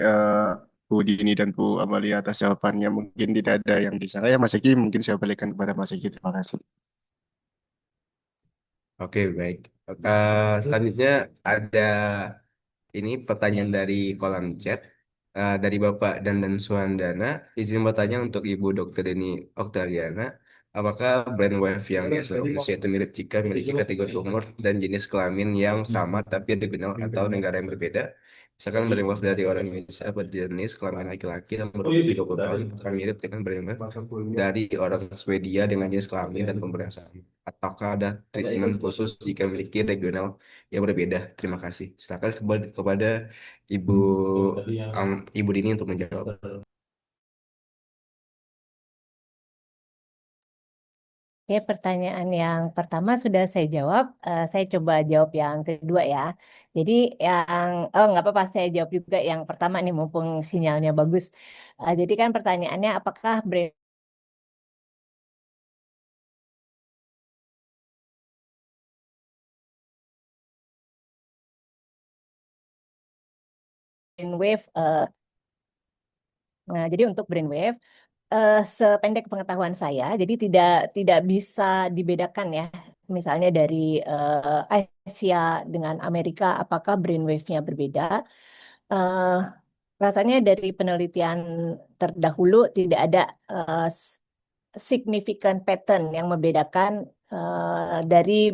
Speaker 8: Bu Dini dan Bu Amalia atas jawabannya. Mungkin tidak ada yang di sana ya, Mas Eki. Mungkin saya balikan kepada Mas Eki. Terima kasih.
Speaker 1: Oke, baik. Selanjutnya ada ini pertanyaan dari kolom chat dari Bapak Dandan Suhandana. Izin bertanya untuk Ibu Dr. Deni Oktariana. Apakah brainwave yang biasa manusia itu mirip jika memiliki kategori umur dan jenis kelamin yang sama tapi regional atau negara yang berbeda? Misalkan brainwave dari orang Indonesia berjenis kelamin laki-laki yang berumur 30 tahun akan mirip dengan brainwave dari orang Swedia dengan jenis kelamin dan umur yang sama. Ataukah ada treatment khusus jika memiliki regional yang berbeda? Terima kasih. Silakan kepada Ibu Ibu Dini untuk menjawab.
Speaker 3: Oke, pertanyaan yang pertama sudah saya jawab. Saya coba jawab yang kedua ya. Jadi yang, oh nggak apa-apa, saya jawab juga yang pertama nih mumpung sinyalnya bagus. Jadi kan pertanyaannya apakah brain brainwave. Nah, jadi untuk brainwave, sependek pengetahuan saya, jadi tidak bisa dibedakan ya. Misalnya dari Asia dengan Amerika, apakah brainwave-nya berbeda? Eh, Rasanya dari penelitian terdahulu tidak ada significant pattern yang membedakan dari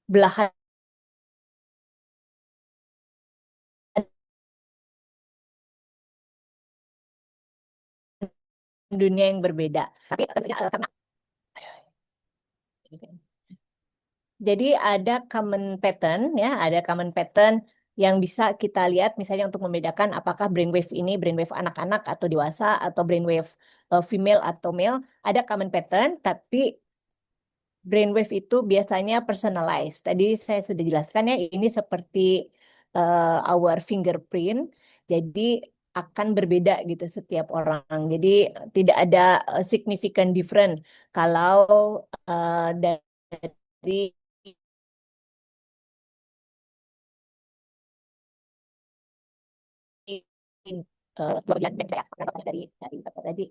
Speaker 3: belahan dunia yang berbeda. Tapi tentunya karena jadi ada common pattern ya, ada common pattern yang bisa kita lihat misalnya untuk membedakan apakah brainwave ini brainwave anak-anak atau dewasa atau brainwave female atau male, ada common pattern tapi brainwave itu biasanya personalized. Tadi saya sudah jelaskan ya, ini seperti our fingerprint. Jadi akan berbeda gitu setiap orang. Jadi tidak ada significant different kalau dari bagian dari apa tadi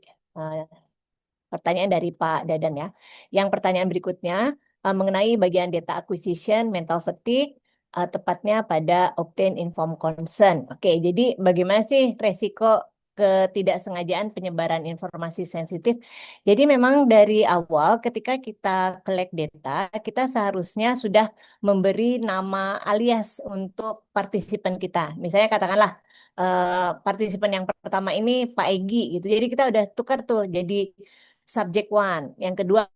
Speaker 3: pertanyaan dari Pak Dadan ya. Yang pertanyaan berikutnya mengenai bagian data acquisition, mental fatigue, tepatnya pada obtain informed consent. Oke, jadi bagaimana sih resiko ketidaksengajaan penyebaran informasi sensitif? Jadi memang dari awal ketika kita collect data, kita seharusnya sudah memberi nama alias untuk partisipan kita. Misalnya katakanlah partisipan yang pertama ini Pak Egi gitu. Jadi kita udah tukar tuh jadi subject one. Yang kedua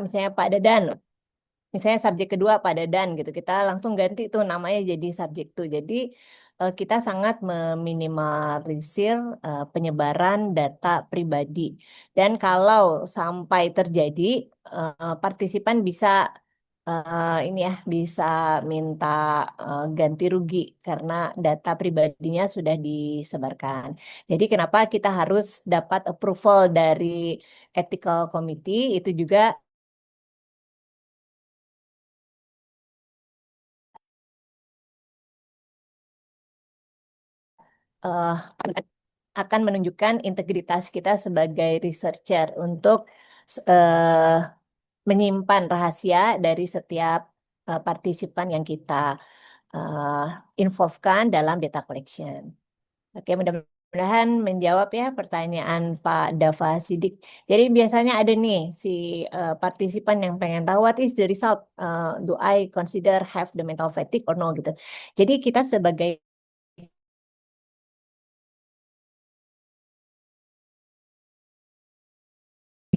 Speaker 3: misalnya Pak Dadan. Misalnya subjek kedua Pak Dadan gitu. Kita langsung ganti tuh namanya jadi subjek tuh. Jadi kita sangat meminimalisir penyebaran data pribadi. Dan kalau sampai terjadi partisipan bisa ini ya bisa minta ganti rugi karena data pribadinya sudah disebarkan. Jadi kenapa kita harus dapat approval dari ethical committee itu juga eh, akan menunjukkan integritas kita sebagai researcher untuk eh, menyimpan rahasia dari setiap partisipan yang kita uh, involvekan dalam data collection. Oke, mudah-mudahan menjawab ya pertanyaan Pak Dava Sidik. Jadi biasanya ada nih si partisipan yang pengen tahu what is the result, do I consider have the mental fatigue or no gitu. Jadi kita sebagai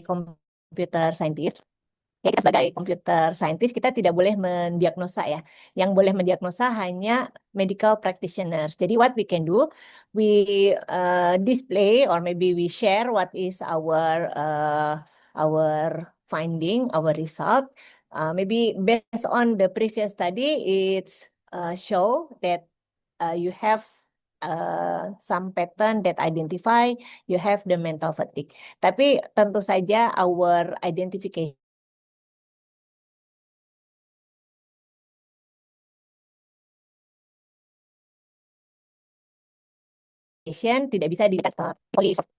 Speaker 3: computer scientist. Ya, kita sebagai computer scientist kita tidak boleh mendiagnosa ya. Yang boleh mendiagnosa hanya medical practitioners. Jadi what we can do, we display or maybe we share what is our finding, our result. Maybe based on the previous study, it's show that you have some pattern that identify you have the mental fatigue. Tapi tentu saja our identification tidak bisa dijadikan only source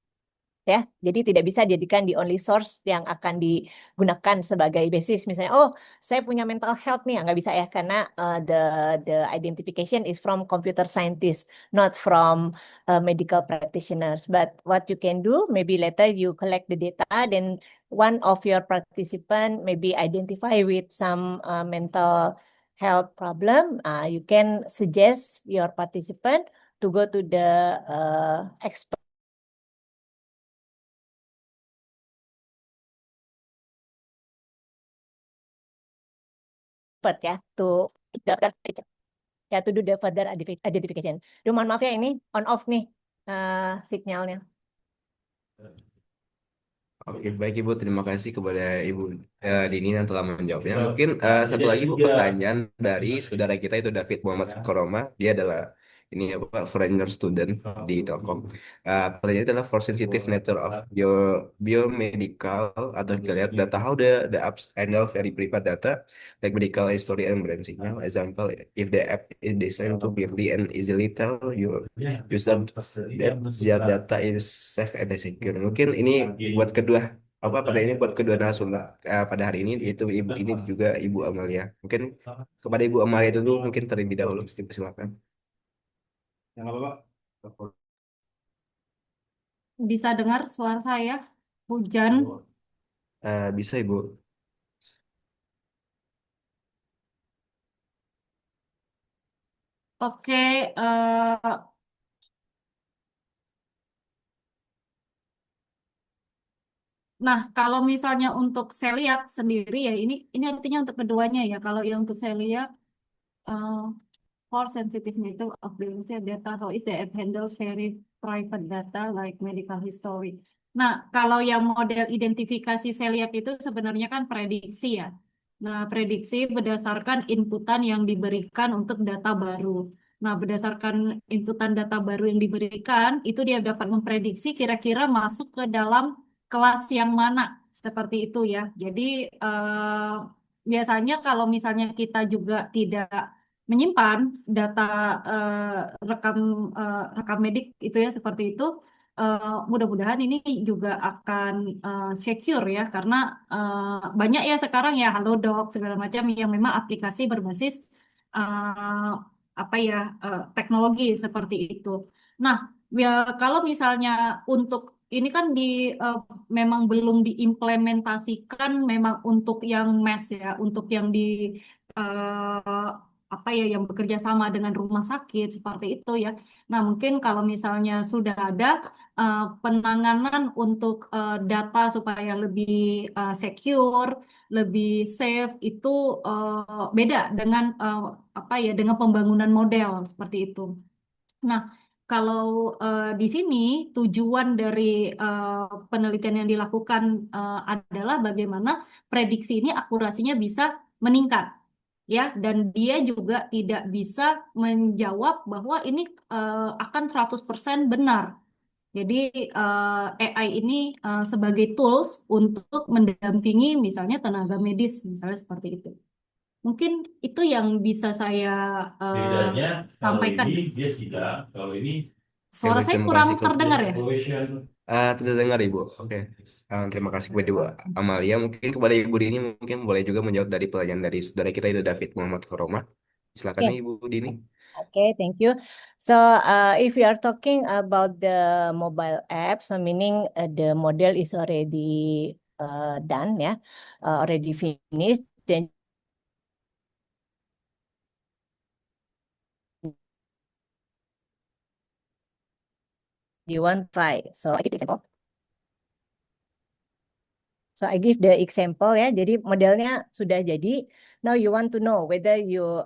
Speaker 3: ya. Jadi tidak bisa dijadikan di only source yang akan digunakan sebagai basis. Misalnya, oh saya punya mental health nih, nggak bisa ya karena the identification is from computer scientist, not from medical practitioners. But what you can do, maybe later you collect the data, then one of your participant maybe identify with some mental health problem. You can suggest your participant to go to the expert ya to ya to do the further identification. Duh, mohon maaf ya ini on off nih sinyalnya.
Speaker 1: Oke, baik Ibu. Terima kasih kepada Ibu Dini yang telah menjawabnya. Mungkin satu lagi Bu pertanyaan dari saudara kita itu David Muhammad Koroma. Dia adalah ini apa foreigner student di Telkom. Pertanyaannya adalah for sensitive nature of biomedical atau kita lihat data how the apps handle very private data like medical history and brand signal. Example, if the app is designed to quickly and easily tell you user that their data is safe and secure. Mungkin ini buat kedua apa pada ini buat kedua narasumber pada hari ini yaitu ibu ini juga Ibu Amalia. Mungkin kepada Ibu Amalia dulu mungkin terlebih dahulu silakan. Yang apa Pak?
Speaker 4: Bisa dengar suara saya? Hujan.
Speaker 1: Bisa Ibu.
Speaker 4: Oke, nah kalau misalnya untuk Celiac sendiri ya ini artinya untuk keduanya ya. Kalau yang untuk Celiac, uh, for sensitive nature of the data, how is the app handles very private data like medical history. Nah, kalau yang model identifikasi Celiac itu sebenarnya kan prediksi ya. Nah, prediksi berdasarkan inputan yang diberikan untuk data baru. Nah, berdasarkan inputan data baru yang diberikan, itu dia dapat memprediksi kira-kira masuk ke dalam kelas yang mana, seperti itu ya. Jadi, biasanya kalau misalnya kita juga tidak menyimpan data rekam rekam medik itu ya seperti itu, mudah-mudahan ini juga akan secure ya karena banyak ya sekarang ya Halodoc segala macam yang memang aplikasi berbasis eh, apa ya teknologi seperti itu. Nah, ya, kalau misalnya untuk ini kan memang belum diimplementasikan memang untuk yang mass ya, untuk yang di eh, apa ya yang bekerja sama dengan rumah sakit seperti itu ya. Nah, mungkin kalau misalnya sudah ada penanganan untuk data supaya lebih secure, lebih safe itu beda dengan apa ya dengan pembangunan model seperti itu. Nah, kalau di sini tujuan dari penelitian yang dilakukan adalah bagaimana prediksi ini akurasinya bisa meningkat, ya, dan dia juga tidak bisa menjawab bahwa ini akan 100% benar. Jadi AI ini sebagai tools untuk mendampingi misalnya tenaga medis, misalnya seperti itu. Mungkin itu yang bisa saya
Speaker 6: Bedanya kalau
Speaker 4: sampaikan.
Speaker 6: ini dia sidang, kalau ini
Speaker 4: Suara saya
Speaker 1: terima
Speaker 4: kurang
Speaker 1: kasih
Speaker 4: terdengar ya?
Speaker 6: evaluation.
Speaker 1: terdengar Ibu. Oke. Terima kasih kepada Ibu Amalia. Mungkin kepada Ibu Dini mungkin boleh juga menjawab dari pertanyaan dari saudara kita itu David Muhammad Koroma. Silakan
Speaker 3: Okay.
Speaker 1: Ibu Dini.
Speaker 3: Okay, thank you. So, if you are talking about the mobile app, so meaning the model is already done, yeah, already finished, then you want try. So, I give example. So I give the example ya. Jadi modelnya sudah jadi. Now you want to know whether you,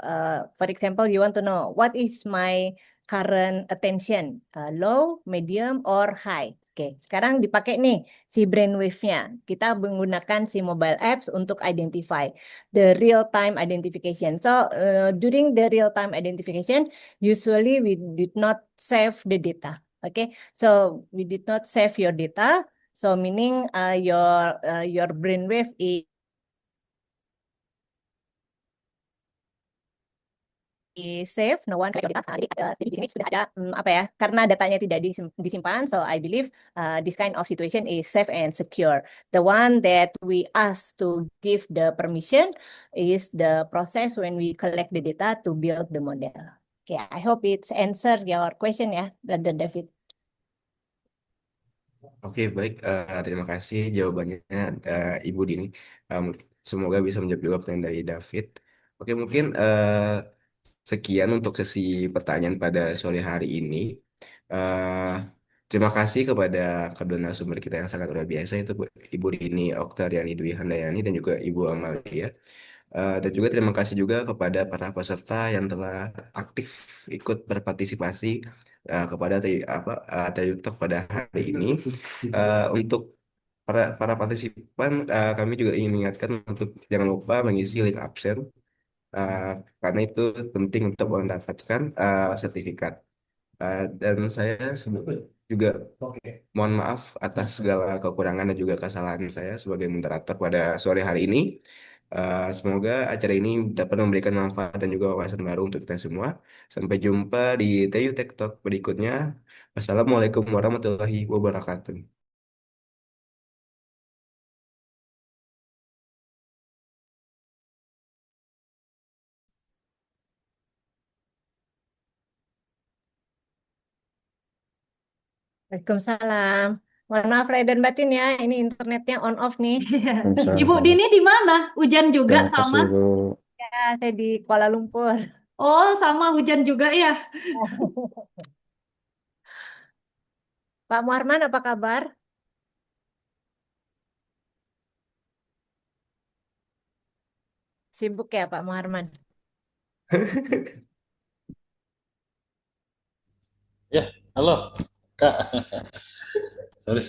Speaker 3: for example, you want to know what is my current attention, low, medium, or high. Oke, sekarang dipakai nih si brainwave-nya. Kita menggunakan si mobile apps untuk identify the real-time identification. So during the real-time identification, usually we did not save the data. Okay, so we did not save your data. So meaning your brainwave is safe, no one can edit. Jadi di sini sudah ada apa ya? Karena datanya tidak disimpan, so I believe this kind of situation is safe and secure. The one that we ask to give the permission is the process when we collect the data to build the model. Okay, I hope it's answer your question ya, Brother David.
Speaker 1: Oke, baik. Terima kasih jawabannya Ibu Dini. Semoga bisa menjawab juga pertanyaan dari David. Oke, mungkin sekian untuk sesi pertanyaan pada sore hari ini. Eh, Terima kasih kepada kedua narasumber kita yang sangat luar biasa itu Ibu Dini Oktariani Dwi Handayani dan juga Ibu Amalia. Dan juga terima kasih juga kepada para peserta yang telah aktif ikut berpartisipasi kepada TED Talk pada hari ini. Untuk para partisipan, kami juga ingin mengingatkan untuk jangan lupa mengisi link absen karena itu penting untuk mendapatkan sertifikat. Dan saya juga mohon maaf atas segala kekurangan dan juga kesalahan saya sebagai moderator pada sore hari ini. Semoga acara ini dapat memberikan manfaat dan juga wawasan baru untuk kita semua. Sampai jumpa di TU Tech Talk berikutnya. Wassalamualaikum warahmatullahi wabarakatuh.
Speaker 3: Waalaikumsalam. Mohon maaf lahir dan batin ya, ini internetnya on off nih.
Speaker 4: Ibu Dini di mana? Hujan juga
Speaker 8: Terima kasih
Speaker 4: sama?
Speaker 8: Bu.
Speaker 3: Ya, saya di Kuala Lumpur.
Speaker 4: Oh, sama hujan juga ya.
Speaker 3: Pak Muharman, apa kabar? Sibuk ya Pak Muharman?
Speaker 2: Ya, halo, Kak. Sorry,